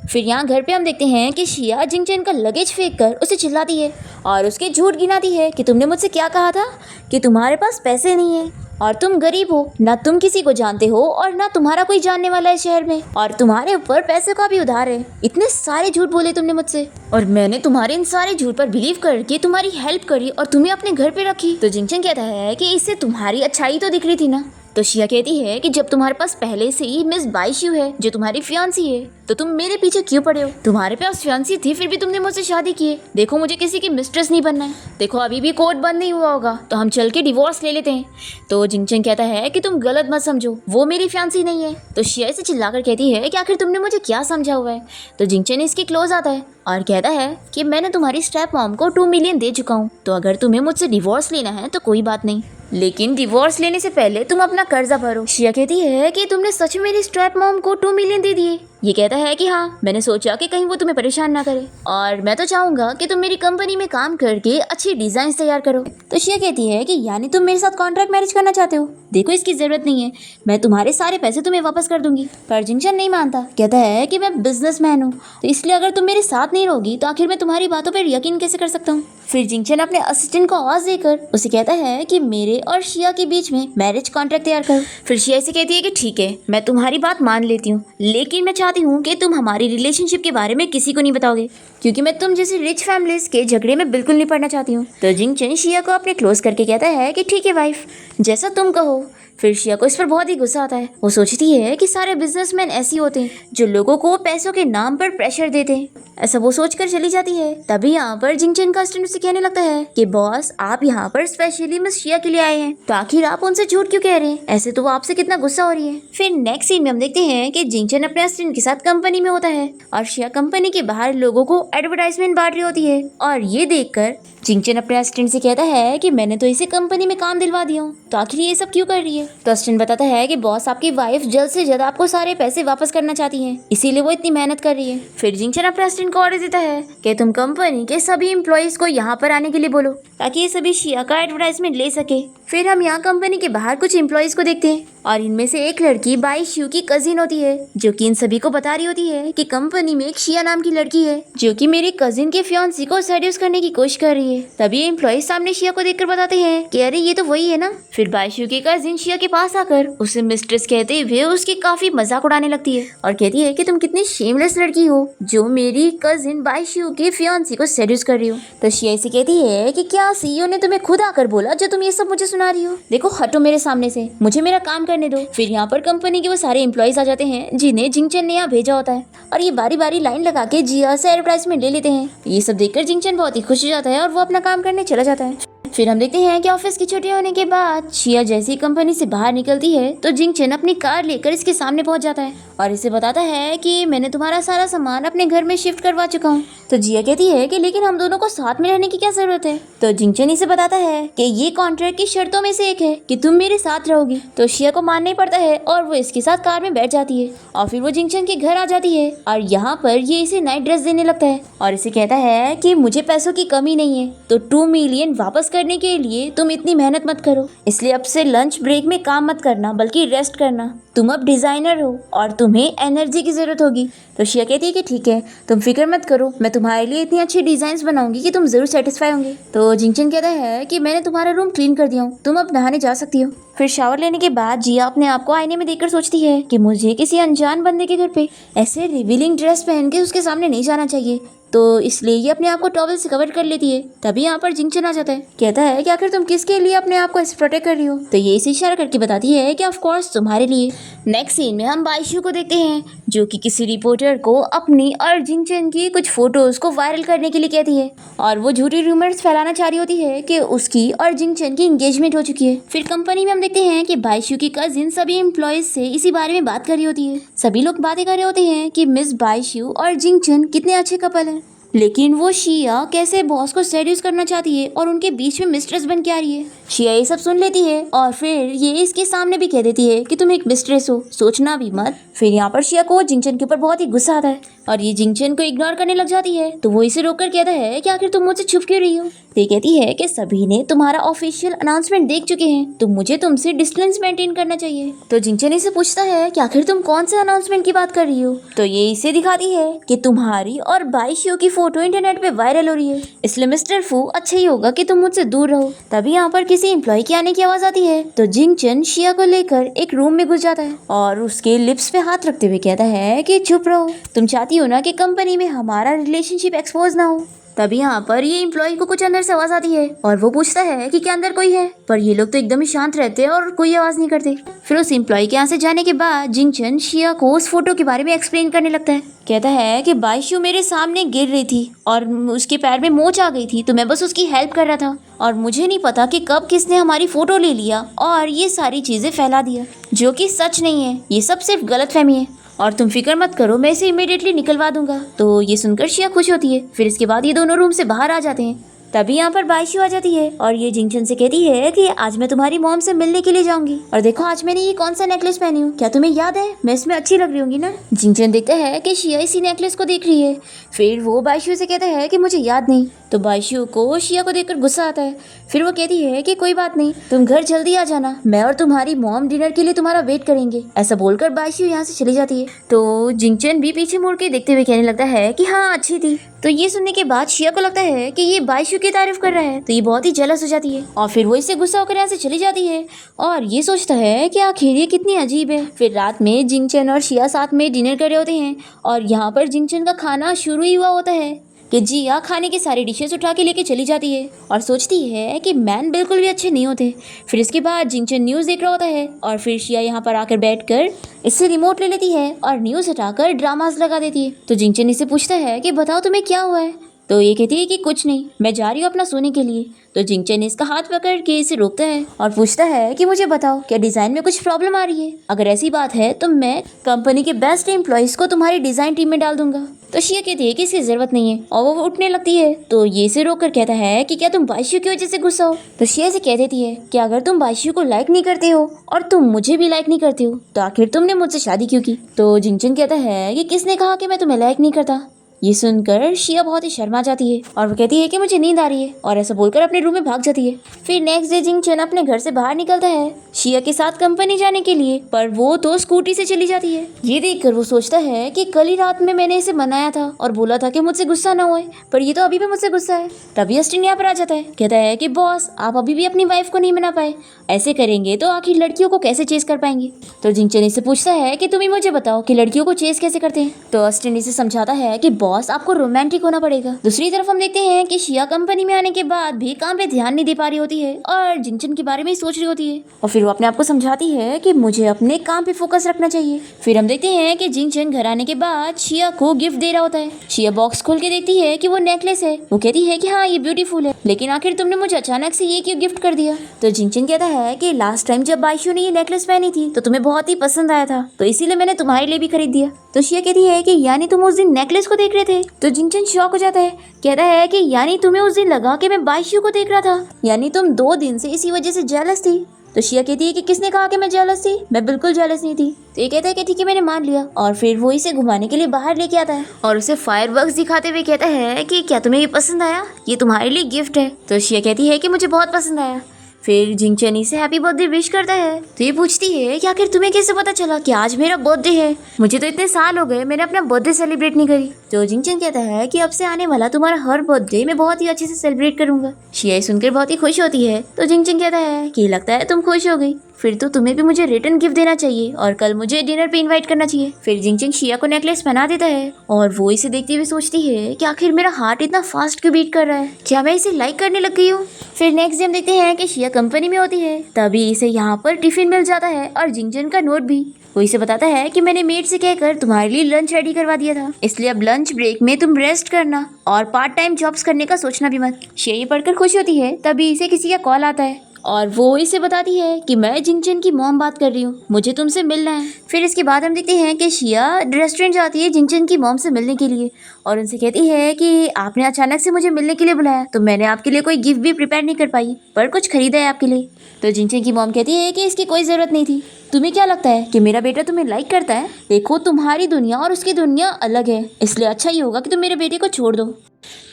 फिर यहाँ घर पे हम देखते हैं कि शिया जिंगचन का लगेज फेंक कर उसे चिल्लाती है और उसके झूठ गिनाती है कि तुमने मुझसे क्या कहा था कि तुम्हारे पास पैसे नहीं है और तुम गरीब हो, ना तुम किसी को जानते हो और ना तुम्हारा कोई जानने वाला है शहर में, और तुम्हारे ऊपर पैसे का भी उधार है। इतने सारे झूठ बोले तुमने मुझसे और मैंने तुम्हारे इन सारे झूठ पर बिलीव करके तुम्हारी हेल्प करी और तुम्हें अपने घर पे रखी। तो जिंगचन कहता है कि इससे तुम्हारी अच्छाई तो दिख रही थी ना। तो शिया कहती है कि जब तुम्हारे पास पहले से ही मिस बाइशू है जो तुम्हारी फियांसी है, तो तुम मेरे पीछे क्यों पड़े हो? तुम्हारे पास फियांसी थी फिर भी तुमने मुझसे शादी की है। देखो मुझे किसी की मिस्ट्रेस नहीं बनना है। देखो अभी भी कोर्ट बंद नहीं हुआ होगा तो हम चल के डिवोर्स ले लेते हैं। तो जिंगचन कहता है कि तुम गलत मत समझो, वो मेरी फियांसी नहीं है। तो शिया से चिल्लाकर कहती है कि आखिर तुमने मुझे क्या समझा हुआ है? तो जिंगचन इसके क्लोज आता है और कहता है कि मैंने तुम्हारी स्टेप मॉम को 2 मिलियन दे चुका हूँ, तो अगर तुम्हें मुझसे डिवोर्स लेना है तो कोई बात नहीं, लेकिन डिवोर्स लेने से पहले तुम अपना कर्जा भरो। शिया कहती है कि तुमने सच में मेरी स्टेप मॉम को 2 मिलियन दे दिए? ये कहता है कि हाँ, मैंने सोचा कि कहीं वो तुम्हें परेशान ना करे और मैं तो चाहूंगा कि तुम मेरी कंपनी में काम करके अच्छी डिजाइन तैयार करो। तो शिया कहती है कि यानी तुम मेरे साथ कॉन्ट्रैक्ट मैरिज करना चाहते हो? देखो इसकी जरूरत नहीं है, मैं तुम्हारे सारे पैसे तुम्हें वापस कर दूंगी। पर जिंगचन नहीं मानता, कहता है कि मैं बिजनेसमैन हूँ, तो इसलिए अगर तुम मेरे साथ नहीं रहोगी तो आखिर मैं तुम्हारी बातों पर यकीन कैसे कर सकता हूँ? फिर जिंगचन अपने असिस्टेंट को आवाज देकर उसे कहता है कि मेरे और शिया के बीच में मैरिज कॉन्ट्रैक्ट तैयार करो। फिर शिया से कहती है कि ठीक है, मैं तुम्हारी बात मान लेती हूँ, लेकिन मैं चाहती हूँ कि तुम हमारी रिलेशनशिप के बारे में किसी को नहीं बताओगे, क्योंकि मैं तुम जैसे रिच फैमिलीज के झगड़े में बिल्कुल नहीं पड़ना चाहती हूँ। तो जिंगचन शिया को अपने क्लोज करके कहता है कि ठीक है वाइफ, जैसा तुम कहो। फिर शिया को इस पर बहुत ही गुस्सा आता है। वो सोचती है कि सारे बिजनेसमैन ऐसे होते हैं जो लोगों को पैसों के नाम पर प्रेशर देते हैं, ऐसा वो सोचकर चली जाती है। तभी यहाँ पर जिंगचन का असिस्टेंट उसे कहने लगता है कि बॉस, आप यहाँ पर स्पेशली मिस शिया के लिए आए हैं, तो आखिर आप उनसे झूठ क्यों कह रहे हैं? ऐसे तो वो आपसे कितना गुस्सा हो रही है। फिर नेक्स्ट सीन में हम देखते हैं कि जिंगचन अपने असिस्टेंट के साथ कंपनी में होता है और शिया कंपनी के बाहर लोगों को एडवर्टाइजमेंट बांट रही होती है, और ये देखकर जिंगचन अपने असिस्टेंट से कहता है कि मैंने तो इसे कंपनी में काम दिलवा दिया हूँ, तो आखिर ये सब क्यों कर रही है? तो असिस्टेंट बताता है कि बॉस, आपकी वाइफ जल्द से जल्द आपको सारे पैसे वापस करना चाहती है, इसीलिए वो इतनी मेहनत कर रही है। फिर जिंगचन अपने असिस्टेंट को ऑर्डर देता है कि तुम कंपनी के सभी एम्प्लॉइज को यहाँ पर आने के लिए बोलो, ताकि ये सभी शिया का एडवर्टाइजमेंट ले सके। फिर हम यहाँ कंपनी के बाहर कुछ एम्प्लॉइज को देखते हैं और इनमें से एक लड़की बाइशू की कजिन होती है, जो कि इन सभी को बता रही होती है कि कंपनी में एक शिया नाम की लड़की है जो कि मेरी कजिन के फियांसी को सेड्यूस करने की कोशिश कर रही है। तभी एम्प्लॉइज सामने शिया को देखकर बताते हैं कि अरे ये तो वही है ना। फिर बाइशू की कजिन शिया के पास आकर उसे मिस्ट्रेस कहते हुए उसकी काफी मजाक उड़ाने लगती है और कहती है कि तुम कितनी शेमलेस लड़की हो जो मेरी कजिन बाइशू के फियांसी को सेड्यूस कर रही हो। तो शिया इसे कहती है कि क्या सीईओ ने तुम्हें खुद आकर बोला जो तुम ये सब मुझे सुना रही हो? देखो हटो मेरे सामने से, मुझे मेरा काम करने दो। फिर यहाँ पर कंपनी के वो सारे एम्प्लॉइज आ जाते हैं जिन्हें जिंगचन ने यहाँ भेजा होता है, और ये बारी बारी लाइन लगा के जिया से एडवर्टाइजमेंट ले लेते हैं। ये सब देखकर जिंगचन बहुत ही खुश हो जाता है और वो अपना काम करने चला जाता है। फिर हम देखते हैं कि ऑफिस की छुट्टी होने के बाद शिया जैसी कंपनी से बाहर निकलती है तो जिंगचन अपनी कार लेकर इसके सामने पहुंच जाता है और इसे बताता है कि मैंने तुम्हारा सारा सामान अपने घर में शिफ्ट करवा चुका हूँ। तो जिया कहती है कि लेकिन हम दोनों को साथ में रहने की क्या जरूरत है? तो जिंगचन इसे बताता है कि ये कॉन्ट्रैक्ट की शर्तों में से एक है कि तुम मेरे साथ रहोगी। तो शिया को मानना ही पड़ता है और वो इसके साथ कार में बैठ जाती है और फिर वो जिंगचन के घर आ जाती है और यहाँ पर ये इसे नाइट ड्रेस देने लगता है और इसे कहता है कि मुझे पैसों की कमी नहीं है, तो 2 मिलियन वापस करने के लिए तुम इतनी मेहनत मत करो, इसलिए अब से लंच ब्रेक में काम मत करना बल्कि रेस्ट करना। तुम अब डिजाइनर हो और तुम्हें एनर्जी की जरूरत होगी। तो शिया कहती है कि ठीक है, तुम फिक्र मत करो, मैं तुम्हारे लिए इतनी अच्छी डिजाइन्स बनाऊंगी कि तुम जरूर सेटिस्फाई होंगे। तो जिंगचन कहता है कि मैंने तुम्हारा रूम क्लीन कर दिया हूँ, तुम अब नहाने जा सकती हो। फिर शावर लेने के बाद जिया अपने आप को आईने में देखकर सोचती है कि मुझे किसी अनजान बंदे के घर पे ऐसे रिवीलिंग ड्रेस पहन के उसके सामने नहीं जाना चाहिए, तो इसलिए ये अपने आप को टॉवल से कवर कर लेती है। तभी यहाँ पर जिंगचन आ जाता है, कहता है कि आखिर तुम किसके लिए अपने आप को ऐसे प्रोटेक्ट कर रही हो? तो ये इसे इशारा करके बताती है कि ऑफ कोर्स तुम्हारे लिए। नेक्स्ट सीन में हम बाइशू को देखते हैं जो कि किसी रिपोर्टर को अपनी और जिंगचन की कुछ फोटोज को वायरल करने के लिए कहती है और वो झूठी रूमर्स फैलाना चाह रही होती है कि उसकी और जिंगचन की एंगेजमेंट हो चुकी है। फिर कंपनी में हम देखते हैं कि बाइशू की कजिन सभी एम्प्लॉयज से इसी बारे में बात कर रही होती है। सभी लोग बातें कर रहे होते हैं कि मिस बाइशू और जिंगचन कितने अच्छे कपल हैं, लेकिन वो शिया कैसे बॉस को सेड्यूस करना चाहती है और उनके बीच में मिस्ट्रेस बन के आ रही है। शिया ये सब सुन लेती है और फिर ये इसके सामने भी कह देती है कि तुम एक मिस्ट्रेस हो, सोचना भी मत। फिर यहाँ पर शिया को जिंगचन के ऊपर बहुत ही गुस्सा आता है और ये जिंगचन को इग्नोर करने लग जाती है। तो वो इसे रोककर कहता है कि आखिर तुम मुझसे छुप क्यों रही हो? तो ये कहती है कि सभी ने तुम्हारा ऑफिशियल अनाउंसमेंट देख चुके हैं, तो मुझे तुमसे डिस्टेंस मेंटेन करना चाहिए। तो जिंगचन इसे पूछता है कि आखिर तुम कौन से अनाउंसमेंट की बात कर रही हो? तो ये इसे दिखाती है कि तुम्हारी और बाइशू की फोटो इंटरनेट पे वायरल हो रही है, इसलिए मिस्टर फू अच्छा ही होगा कि तुम मुझसे दूर रहो। तभी यहाँ पर किसी एम्प्लॉय के आने की आवाज आती है तो जिंगचन शिया को लेकर एक रूम में घुस जाता है और उसके लिप्स पे हाथ रखते हुए कहता है कि चुप रहो, तुम चाहती हो ना कि कंपनी में हमारा रिलेशनशिप एक्सपोज ना हो। तभी यहाँ पर ये एम्प्लॉय को कुछ अंदर से आवाज आती है और वो पूछता है कि क्या अंदर कोई है, पर ये लोग तो एकदम ही शांत रहते हैं और कोई आवाज नहीं करते। फिर उस एम्प्लॉय के यहाँ से जाने के बाद जिंगचन शिया को उस फोटो के बारे में एक्सप्लेन करने लगता है। कहता है कि बाइशू मेरे सामने गिर रही थी और उसके पैर में मोच आ गई थी, तो मैं बस उसकी हेल्प कर रहा था और मुझे नहीं पता कि कब किसने हमारी फोटो ले लिया और ये सारी चीजें फैला दिया, जो कि सच नहीं है, ये सब सिर्फ गलतफहमी है और तुम फिक्र मत करो, मैं इसे इमीडिएटली निकलवा दूंगा। तो ये सुनकर शिया खुश होती है। फिर इसके बाद ये दोनों रूम से बाहर आ जाते हैं। तभी यहाँ पर बाइशू आ जाती है और ये जिंगचन से कहती है कि आज मैं तुम्हारी मॉम से मिलने के लिए जाऊंगी और देखो आज मैंने ये कौन सा नेकलेस पहनी हूँ, क्या तुम्हें याद है? मैं इसमें अच्छी लग रही होंगी ना? जिंगचन देखता है कि शिया इसी नेकलेस को देख रही है। फिर वो बाइशू से कहता है कि मुझे याद नहीं। तो बाइशू को शिया को देखकर गुस्सा आता है। फिर वो कहती है कि कोई बात नहीं, तुम घर जल्दी आ जाना, मैं और तुम्हारी मॉम डिनर के लिए तुम्हारा वेट करेंगे। ऐसा बोलकर बाइशू यहाँ से चली जाती है। तो जिंगचन भी पीछे मुड़ के देखते हुए कहने लगता है कि हाँ अच्छी थी। तो ये सुनने के बाद शिया को लगता है कि ये बाइशू की तारीफ कर रहा है, तो ये बहुत ही जेलस हो जाती है और फिर वो इससे गुस्सा होकर यहाँ से चली जाती है और ये सोचता है कि आखिर ये कितनी अजीब है। फिर रात में जिंगचन और शिया साथ में डिनर कर रहे होते हैं और यहाँ पर जिंगचन का खाना शुरू ही हुआ होता है कि जिया खाने की सारी डिशेस उठा के लेके चली जाती है और सोचती है कि मैन बिल्कुल भी अच्छे नहीं होते। फिर इसके बाद जिंगचन न्यूज़ देख रहा होता है और फिर शिया यहाँ पर आकर बैठकर इससे रिमोट ले लेती है और न्यूज़ हटाकर ड्रामास लगा देती है। तो जिंगचन इससे पूछता है कि बताओ तुम्हें क्या हुआ है? तो ये कहती है कि कुछ नहीं, मैं जा रही हूँ अपना सोने के लिए। तो जिंगचन इसका हाथ पकड़ के इसे रोकता है और पूछता है कि मुझे बताओ क्या डिज़ाइन में कुछ प्रॉब्लम आ रही है? अगर ऐसी बात है तो मैं कंपनी के बेस्ट एम्प्लॉयज़ को तुम्हारी डिज़ाइन टीम में डाल दूंगा। तो शिया कहती है कि इसकी ज़रूरत नहीं है और वो उठने लगती है। तो ये इसे रोक कर कहता है कि क्या तुम बाइशू की वजह से गुस्सा हो? तो शिया से कह देती है कि अगर तुम बाइशू को लाइक नहीं करते हो और तुम मुझे भी लाइक नहीं करते हो तो आखिर तुमने मुझसे शादी क्यों की? तो जिंगचन कहता है कि किसने कहा कि मैं तुम्हें लाइक नहीं करता? ये सुनकर शिया बहुत ही शर्मा जाती है और वो कहती है कि मुझे नींद आ रही है और ऐसा बोलकर अपने रूम में भाग जाती है। फिर नेक्स्ट डे जिंगचन अपने घर से बाहर निकलता है शिया के साथ कंपनी जाने के लिए, पर वो तो स्कूटी से चली जाती है। ये देखकर वो सोचता है कि कल ही रात में मैंने इसे मनाया था और बोला था कि मुझसे गुस्सा ना होए, पर ये तो अभी भी मुझसे गुस्सा है। तभी अस्टिन यहाँ पर आ जाता है, कहता है कि बॉस आप अभी भी अपनी वाइफ को नहीं मना पाए, ऐसे करेंगे तो आखिर लड़कियों को कैसे चेस कर पाएंगे? तो जिंगचन इससे पूछता है कि तुम ही मुझे बताओ कि लड़कियों को चेस कैसे करते हैं? तो अस्टिन इसे समझाता है कि बॉस आपको रोमांटिक होना पड़ेगा। दूसरी तरफ हम देखते हैं कि शिया कंपनी में आने के बाद भी काम पे ध्यान नहीं दे पा रही होती है और जिंगचन के बारे में ही सोच रही होती है और फिर वो अपने आप को समझाती है कि मुझे अपने काम पे फोकस रखना चाहिए। फिर हम देखते हैं कि जिंगचन घर आने के बाद शिया को गिफ्ट दे रहा होता है। शिया बॉक्स खोल के देखती है कि वो नेकलेस है। वो कहती है कि हाँ ये ब्यूटीफुल है, लेकिन आखिर तुमने मुझे अचानक से ये क्यों गिफ्ट कर दिया? तो जिंगचन कहता है कि लास्ट टाइम जब बाइशू ने ये नेकलेस पहनी थी तो तुम्हें बहुत ही पसंद आया था, तो इसीलिए मैंने तुम्हारे लिए भी खरीद दिया। तो शिया कहती है कि यानी तुम उस दिन नेकलेस को देख रहे थे? तो जिंगचन शॉक हो जाता है, कहता है कि यानी तुम्हें उस दिन लगा कि मैं बाइशू को देख रहा था, यानी तुम 2 दिन से इसी वजह से जेलस थी। तो शिया कहती है कि किसने कहा कि मैं जेलस थी? मैं बिल्कुल जेलस नहीं थी। तो ये कहता है कि ठीक है मैंने मान लिया और फिर वो इसे घुमाने के लिए बाहर लेके आता है और उसे फायरवर्क्स दिखाते हुए कहता है कि क्या तुम्हें ये पसंद आया? ये तुम्हारे लिए गिफ्ट है। तो शिया कहती है कि मुझे बहुत पसंद आया। फिर जिंगचन इसे हैप्पी बर्थडे विश करता है। तो ये पूछती है कि आखिर तुम्हें कैसे पता चला कि आज मेरा बर्थडे है? मुझे तो इतने साल हो गए मैंने अपना बर्थडे सेलिब्रेट नहीं करी। तो जिंगचन कहता है कि अब से आने वाला तुम्हारा हर बर्थडे मैं बहुत ही अच्छे से सेलिब्रेट करूंगा। शिया सुनकर बहुत ही खुश होती है। तो जिंगचन कहता है कि लगता है तुम खुश हो गई, फिर तो तुम्हें भी मुझे रिटर्न गिफ्ट देना चाहिए और कल मुझे डिनर पे इनवाइट करना चाहिए। फिर जिंगचन शिया को नेकलेस पहना देता है और वो इसे देखते हुए सोचती है कि आखिर मेरा हार्ट इतना फास्ट क्यों बीट कर रहा है, क्या मैं इसे लाइक करने लग गई हूँ? फिर नेक्स्ट डे हम देखते हैं कि शिया कंपनी में होती है। तभी इसे यहाँ पर टिफिन मिल जाता है और जिंगचन का नोट भी। वो इसे बताता है कि मैंने मेड से कहकर तुम्हारे लिए लंच रेडी करवा दिया था, इसलिए अब लंच ब्रेक में तुम रेस्ट करना और पार्ट टाइम जॉब्स करने का सोचना भी मत। शिया ये पढ़कर खुश होती है। तभी इसे किसी का कॉल आता है और वो इसे बताती है कि मैं जिंगचन की मॉम बात कर रही हूँ, मुझे तुमसे मिलना है। फिर इसके बाद हम देखते हैं कि शिया रेस्टोरेंट जाती है जिंगचन की मॉम से मिलने के लिए और उनसे कहती है कि आपने अचानक से मुझे मिलने के लिए बुलाया तो मैंने आपके लिए कोई गिफ्ट भी प्रिपेयर नहीं कर पाई, पर कुछ खरीदा है आपके लिए। तो जिंगचन की मॉम कहती है कि इसकी कोई ज़रूरत नहीं थी, तुम्हें क्या लगता है कि मेरा बेटा तुम्हें लाइक करता है? देखो, तुम्हारी दुनिया और उसकी दुनिया अलग है, इसलिए अच्छा ही होगा कि तुम मेरे बेटे को छोड़ दो।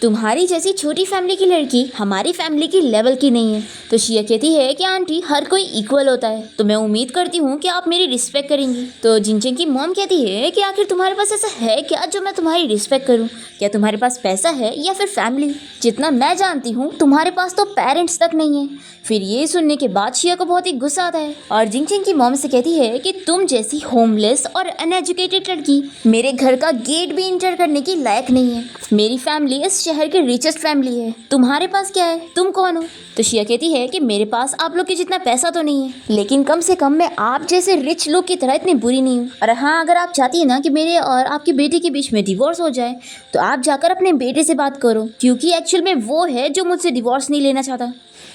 तुम्हारी जैसी छोटी फैमिली की लड़की हमारी फैमिली की लेवल की नहीं है। तो शिया कहती है कि आंटी, हर कोई इक्वल होता है, तो मैं उम्मीद करती हूँ कि आप मेरी रिस्पेक्ट करेंगी। तो जिनचंग की मॉम कहती है कि आखिर तुम्हारे पास ऐसा है क्या जो मैं तुम्हारी रिस्पेक्ट करूँ? क्या तुम्हारे पास पैसा है या फिर फैमिली? जितना मैं जानती हूँ तुम्हारे पास तो पेरेंट्स तक नहीं है। फिर ये सुनने के बाद शिया को बहुत ही गुस्सा आता है और जिनचंग की मॉम से कहती है कि तुम जैसी होमलेस और अनएजुकेटेड लड़की मेरे घर का गेट भी इंटर करने की लायक नहीं है। मेरी फैमिली इस शहर की रिचेस्ट फैमिली है, तुम्हारे पास क्या है? तुम कौन हो? तो शिया कहती है कि मेरे पास आप लोग के जितना पैसा तो नहीं है, लेकिन कम से कम मैं आप जैसे रिच लोग की तरह इतनी बुरी नहीं हूँ। और हाँ, अगर आप चाहती है ना कि मेरे और आपके बेटे के बीच में डिवोर्स हो जाए, तो आप जाकर अपने बेटे से बात करो, क्योंकि एक्चुअल में वो है जो मुझसे डिवोर्स नहीं लेना चाहता।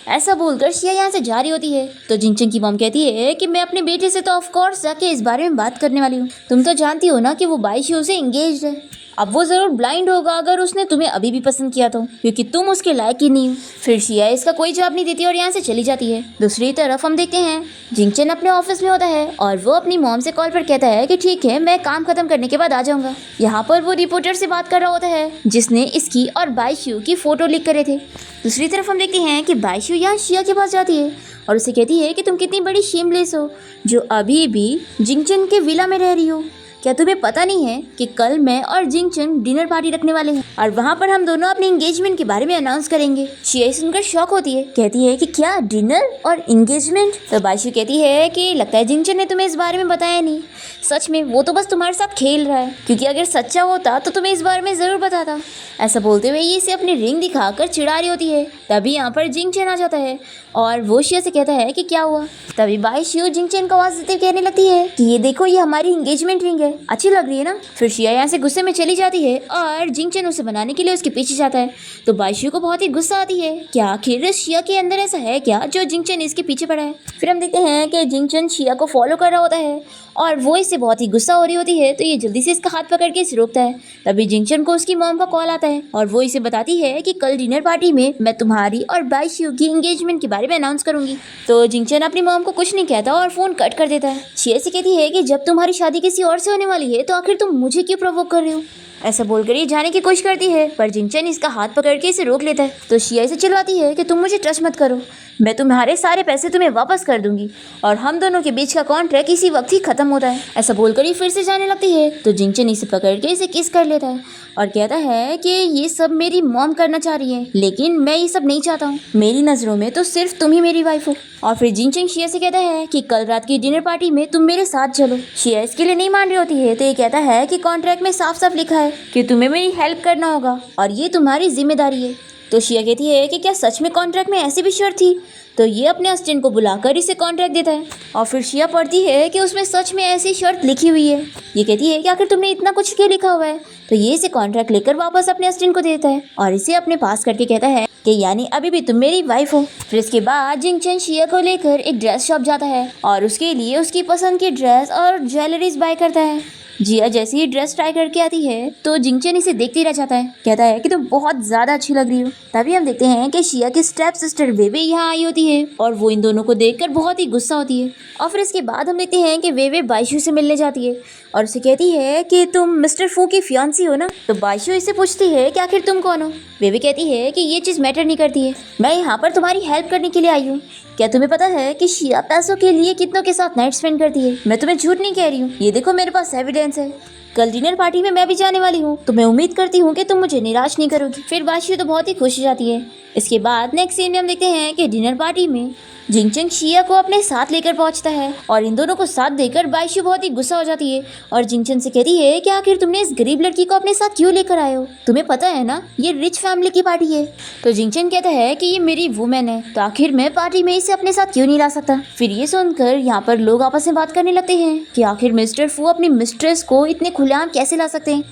ऐसा बोलकर शिया यहाँ से जा रही होती है। तो जिनचंग की मॉम कहती है कि मैं अपने बेटे से तो ऑफ कोर्स जाके इस बारे में बात करने वाली हूँ। तुम तो जानती हो ना कि वो बाईशू से एंगेज्ड है। अब वो जरूर ब्लाइंड होगा अगर उसने तुम्हें अभी भी पसंद किया तो, क्योंकि तुम उसके लायक ही नहीं हो। फिर शिया इसका कोई जवाब नहीं देती और यहाँ से चली जाती है। दूसरी तरफ हम देखते हैं जिंगचन अपने ऑफिस में होता है और वो अपनी मॉम से कॉल पर कहता है कि ठीक है, मैं काम खत्म करने के बाद आ जाऊंगा। यहाँ पर वो रिपोर्टर से बात कर रहा होता है जिसने इसकी और बाईशू की फोटो लीक करे थे। दूसरी तरफ हम देखते हैं कि बाईशू यहाँ शिया के पास जाती है और उसे कहती है कि तुम कितनी बड़ी शेमलेस हो जो अभी भी जिंगचन के विला में रह रही हो। क्या तुम्हें पता नहीं है कि कल मैं और जिंगचन डिनर पार्टी रखने वाले हैं और वहाँ पर हम दोनों अपने एंगेजमेंट के बारे में अनाउंस करेंगे। शिया सुनकर शॉक होती है, कहती है कि क्या डिनर और एंगेजमेंट? तो बाईशू कहती है कि लगता है जिंगचन ने तुम्हें इस बारे में बताया नहीं। सच में वो तो बस तुम्हारे साथ खेल रहा है, क्योंकि अगर सच्चा होता तो तुम्हें इस बारे में जरूर बताता। ऐसा बोलते हुए ये इसे अपनी रिंग दिखाकर चिढ़ा रही होती है। तभी यहाँ पर जिंगचन आ जाता है और वो शिया से कहता है कि क्या हुआ। तभी बाईशू जिंगचन को आवाज देते कहने लगती है कि ये देखो, ये हमारी एंगेजमेंट रिंग है, अच्छी लग रही है ना? फिर शिया यहाँ से गुस्से में चली जाती है और जिंगचन उसे बनाने के लिए उसके पीछे जाता है। तो बाईशू को बहुत ही गुस्सा आती है कि आखिर शिया के अंदर ऐसा है क्या जो जिंगचन इसके पीछे पड़ा है। फिर हम देखते हैं कि जिंगचन शिया को फॉलो कर रहा होता है और वो इससे बहुत ही गुस्सा हो रही होती है, तो ये जल्दी से इसका हाथ पकड़ के इसे रोकता है। तभी जिंगचन को उसकी मॉम का कॉल आता है और वो इसे बताती है कि कल डिनर पार्टी में मैं तुम्हारी और बाईशू की एंगेजमेंट के बारे में अनाउंस करूंगी। तो जिंगचन अपनी मॉम को कुछ नहीं कहता और फोन कट कर देता है। शिया से कहती है कि जब तुम्हारी शादी किसी और से होने वाली है तो आखिर तुम मुझे क्यों प्रोवोक कर रहे हो? ऐसा बोलकर ये जाने की कोशिश करती है, पर जिंगचन इसका हाथ पकड़ के इसे रोक लेता है। तो शिया इसे चिल्लाती है कि तुम मुझे टच मत करो, मैं तुम्हारे सारे पैसे तुम्हें वापस कर दूंगी और हम दोनों के बीच का कॉन्ट्रैक्ट इसी वक्त ही खत्म होता है। ऐसा बोलकर ये फिर से जाने लगती है। तो जिंगचन इसे पकड़ के इसे किस कर लेता है और कहता है कि ये सब मेरी मॉम करना चाह रही है, लेकिन मैं ये सब नहीं चाहता हूँ। मेरी नज़रों में तो सिर्फ तुम ही मेरी वाइफ हो। और फिर जिंगचन शिया से कहता है कि कल रात की डिनर पार्टी में तुम मेरे साथ चलो। शिया इसके लिए नहीं मान रही होती है, तो ये कहता है कि कॉन्ट्रैक्ट में साफ साफ लिखा है कि तुम्हें मेरी हेल्प करना होगा और ये तुम्हारी जिम्मेदारी है। तो शिया कहती है कि क्या सच में कॉन्ट्रैक्ट में ऐसी भी शर्त थी? तो ये अपने असिस्टेंट को बुलाकर इसे कॉन्ट्रैक्ट देता है और फिर शिया पढ़ती है कि उसमें सच में ऐसी शर्त लिखी हुई है। ये कहती है कि आखिर तुमने इतना कुछ क्यों लिखा हुआ है? तो ये इसे कॉन्ट्रैक्ट लेकर वापस अपने असिस्टेंट को देता है और इसे अपने पास करके कहता है कि यानी अभी भी तुम मेरी वाइफ हो। फिर इसके बाद जिंगचन शिया को लेकर एक ड्रेस शॉप जाता है और उसके लिए उसकी पसंद की ड्रेस और ज्वेलरीज बाय करता है। जिया जैसे ही ड्रेस ट्राई करके आती है तो जिंगचन इसे देखते ही रह जाता है, कहता है कि तुम बहुत ज़्यादा अच्छी लग रही हो। तभी हम देखते हैं कि शिया की स्टेप सिस्टर वेवे यहाँ आई होती है और वो इन दोनों को देखकर बहुत ही गुस्सा होती है। और फिर इसके बाद हम देखते हैं कि वेवे बाईशू से मिलने जाती है और उसे कहती है कि तुम मिस्टर फू की फियांसी हो ना? तो बाईशू इससे पूछती है कि आखिर तुम कौन हो? वेवे कहती है कि ये चीज़ मैटर नहीं करती है, मैं यहाँ पर तुम्हारी हेल्प करने के लिए आई हूँ। क्या तुम्हें पता है कि शिया पैसों के लिए कितनों के साथ नाइट स्पेंड करती है? मैं तुम्हें झूठ नहीं कह रही हूँ, ये देखो मेरे पास एविडेंस है। कल डिनर पार्टी में मैं भी जाने वाली हूँ, तो मैं उम्मीद करती हूँ कि तुम मुझे निराश नहीं करोगी। फिर बाईशू तो बहुत ही खुश हो जाती है। इसके बाद नेक्स्ट सीन में हम देखते हैं कि डिनर पार्टी में जिंगचन शिया को अपने साथ लेकर पहुंचता है और इन दोनों को साथ देकर बाईशू बहुत ही गुस्सा हो जाती है और जिंगचन से कहती है कि आखिर तुमने इस गरीब लड़की को अपने साथ क्यों लेकर आए हो? तुम्हें पता है ना ये रिच फैमिली की पार्टी है। तो जिंगचन कहता है कि ये मेरी वुमेन है, तो आखिर मैं पार्टी में इसे अपने साथ क्यों नहीं ला सकता। फिर ये सुनकर यहाँ पर लोग आपस में बात करने लगते हैं कि आखिर मिस्टर फू अपनी मिस्ट्रेस को इतने खुलेआम कैसे ला सकते हैं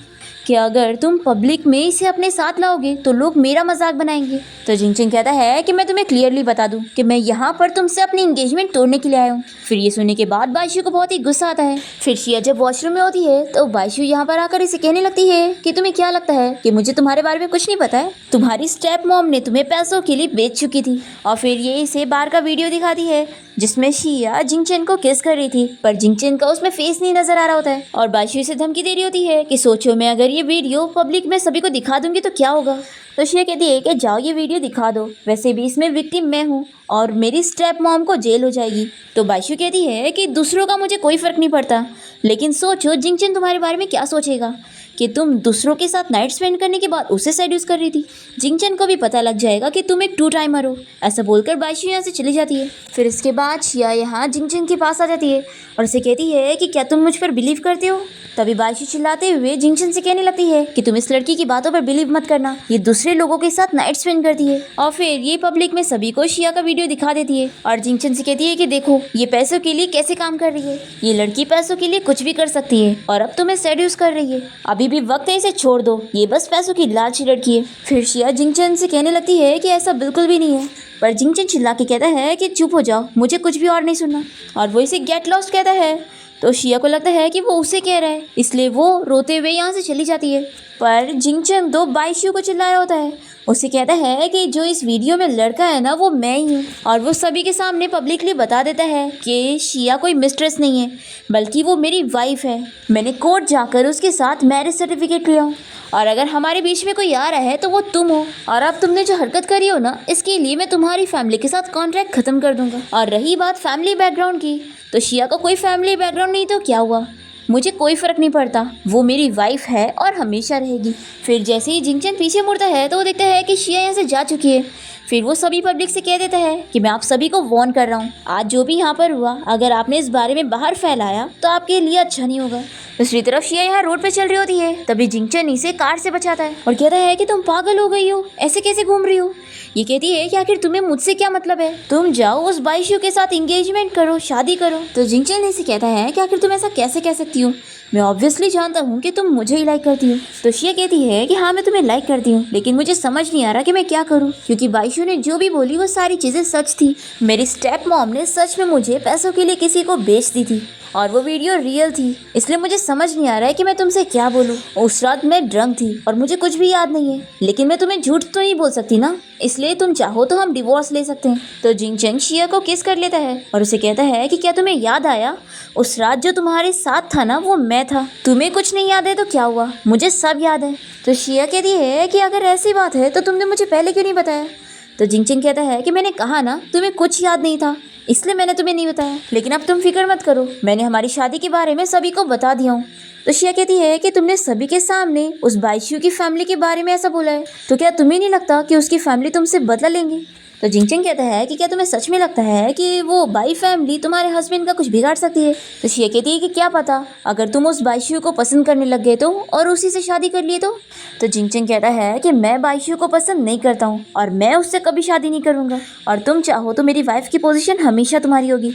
कि अगर तुम पब्लिक में इसे अपने साथ लाओगे तो लोग मेरा मजाक बनाएंगे। तो जिंगचन कहता है कि मैं तुम्हें क्लियरली बता दूं कि मैं यहाँ पर तुमसे अपनी एंगेजमेंट तोड़ने के लिए आया हूँ। फिर ये सुनने के बाद बाईशू को बहुत ही गुस्सा आता है। फिर शिया जब वॉशरूम में होती है तो बाईशू यहाँ पर आकर इसे कहने लगती है कि तुम्हें क्या लगता है कि मुझे तुम्हारे बारे में कुछ नहीं पता है? तुम्हारी स्टेप मॉम ने तुम्हें पैसों के लिए बेच चुकी थी। और फिर ये इसे बाहर का वीडियो दिखाती है जिसमें शिया जिंगचन को किस कर रही थी, पर जिंगचन का उसमें फेस नहीं नजर आ रहा होता है और बाइशू से धमकी दे रही होती है कि सोचो मैं अगर ये वीडियो पब्लिक में सभी को दिखा दूंगी तो क्या होगा। तो शिया कहती है कि जाओ ये वीडियो दिखा दो, वैसे भी इसमें विक्टिम मैं हूँ और मेरी स्टेप मॉम को जेल हो जाएगी। तो बाइशू कहती है कि दूसरों का मुझे कोई फर्क नहीं पड़ता, लेकिन सोचो जिंगचन तुम्हारे बारे में क्या सोचेगा कि तुम दूसरों के साथ नाइट स्पेंड करने के बाद उसे सेड्यूस कर रही थी। जिंगचन को भी पता लग जाएगा कि तुम एक टू टाइमर हो। ऐसा बोलकर बाइशू यहाँ से चली जाती है। फिर इसके बाद शिया यहाँ जिंगचन के पास आ जाती है और उसे कहती है कि क्या तुम मुझ पर बिलीव करते हो। तभी बाइशू चिल्लाते हुए जिंगचन से कहने लगती है कि तुम इस लड़की की बातों पर बिलीव मत करना, ये दूसरे लोगों के साथ नाइट स्पेंड करती है। और फिर ये पब्लिक में सभी को शिया का वीडियो दिखा देती है और जिंगचन से कहती है कि देखो ये पैसों के लिए कैसे काम कर रही है, ये लड़की पैसों के लिए कुछ भी कर सकती है और अब तुम्हें सेड्यूस कर रही है, अभी भी वक्त है इसे छोड़ दो, ये बस पैसों की लालची लड़की है। फिर शिया जिंगचन से कहने लगती है कि ऐसा बिल्कुल भी नहीं है, पर जिंगचन चिल्ला के कहता है कि चुप हो जाओ, मुझे कुछ भी और नहीं सुनना और वो इसे गेट लॉस्ट कहता है। तो शिया को लगता है कि वो उसे कह रहा है, इसलिए वो रोते हुए यहाँ से चली जाती है। पर जिंगचन तो बाइशू को चिल्ला रहा होता है, उसे कहता है कि जो इस वीडियो में लड़का है ना वो मैं ही हूँ और वो सभी के सामने पब्लिकली बता देता है कि शिया कोई मिस्ट्रेस नहीं है बल्कि वो मेरी वाइफ है। मैंने कोर्ट जाकर उसके साथ मैरिज सर्टिफिकेट लिया हूँ और अगर हमारे बीच में कोई आ रहा है तो वो तुम हो और अब तुमने जो हरकत करी हो ना इसके लिए मैं तुम्हारी फैमिली के साथ कॉन्ट्रैक्ट खत्म कर दूंगा। और रही बात फैमिली बैकग्राउंड की, तो शिया को कोई फैमिली बैकग्राउंड नहीं तो क्या हुआ, मुझे कोई फ़र्क नहीं पड़ता, वो मेरी वाइफ है और हमेशा रहेगी। फिर जैसे ही जिंगचन पीछे मुड़ता है तो वो देखता है कि शिया यहाँ से जा चुकी है। फिर वो सभी पब्लिक से कह देता है कि मैं आप सभी को वार्न कर रहा हूँ, आज जो भी यहाँ पर हुआ अगर आपने इस बारे में बाहर फैलाया तो आपके लिए अच्छा नहीं होगा। दूसरी तरफ शिया यहाँ रोड पे चल रही होती है, तभी जिंगचन इसे कार से बचाता है और कहता है कि तुम पागल हो गई हो, ऐसे कैसे घूम रही हो। ये कहती है कि आखिर तुम्हें मुझसे क्या मतलब है, तुम जाओ उस बाइशू के साथ एंगेजमेंट करो, शादी करो। तो जिंगचन इसे कहता है कि आखिर तुम ऐसा कैसे कह सकती हो, मैं ऑब्वियसली जानता हूँ कि तुम मुझे ही लाइक करती हो। तो शिया कहती है कि हाँ मैं तुम्हें लाइक करती हूँ, लेकिन मुझे समझ नहीं आ रहा कि मैं क्या करूँ, क्योंकि बाइशू ने जो भी बोली वो सारी चीज़ें सच थी। मेरी स्टेप मॉम ने सच में मुझे पैसों के लिए किसी को बेच दी थी और वो वीडियो रियल थी, इसलिए मुझे समझ नहीं आ रहा है कि मैं तुमसे क्या बोलूँ। उस रात मैं ड्रंक थी और मुझे कुछ भी याद नहीं है, लेकिन मैं तुम्हें झूठ तो नहीं बोल सकती ना, इसलिए तुम चाहो तो हम डिवोर्स ले सकते हैं। तो जिंगचन शिया को किस कर लेता है और उसे कहता है कि क्या तुम्हें याद आया, उस रात जो तुम्हारे साथ था ना वो मैं था, तुम्हें कुछ नहीं याद है तो क्या हुआ, मुझे सब याद है। तो शिया कहती है कि अगर ऐसी बात है तो तुमने मुझे पहले क्यों नहीं बताया। तो जिंगचन कहता है कि मैंने कहा ना तुम्हें कुछ याद नहीं था, इसलिए मैंने तुम्हें नहीं बताया, लेकिन अब तुम फिक्र मत करो, मैंने हमारी शादी के बारे में सभी को बता दिया हूँ। तो शिया कहती है कि तुमने सभी के सामने उस बाइशू की फैमिली के बारे में ऐसा बोला है, तो क्या तुम्हें नहीं लगता कि उसकी फैमिली तुमसे बदला लेंगे। तो जिंगचन कहता है कि क्या तुम्हें सच में लगता है कि वो बाई फैमिली तुम्हारे हस्बैंड का कुछ बिगाड़ सकती है। तो शिया कहती है कि क्या पता, अगर तुम उस बाइशू को पसंद करने लग गए तो और उसी से शादी कर लिए तो जिंगचन कहता है कि मैं बाइशू को पसंद नहीं करता हूँ और मैं उससे कभी शादी नहीं करूँगा और तुम चाहो तो मेरी वाइफ की पोजीशन हमेशा तुम्हारी होगी।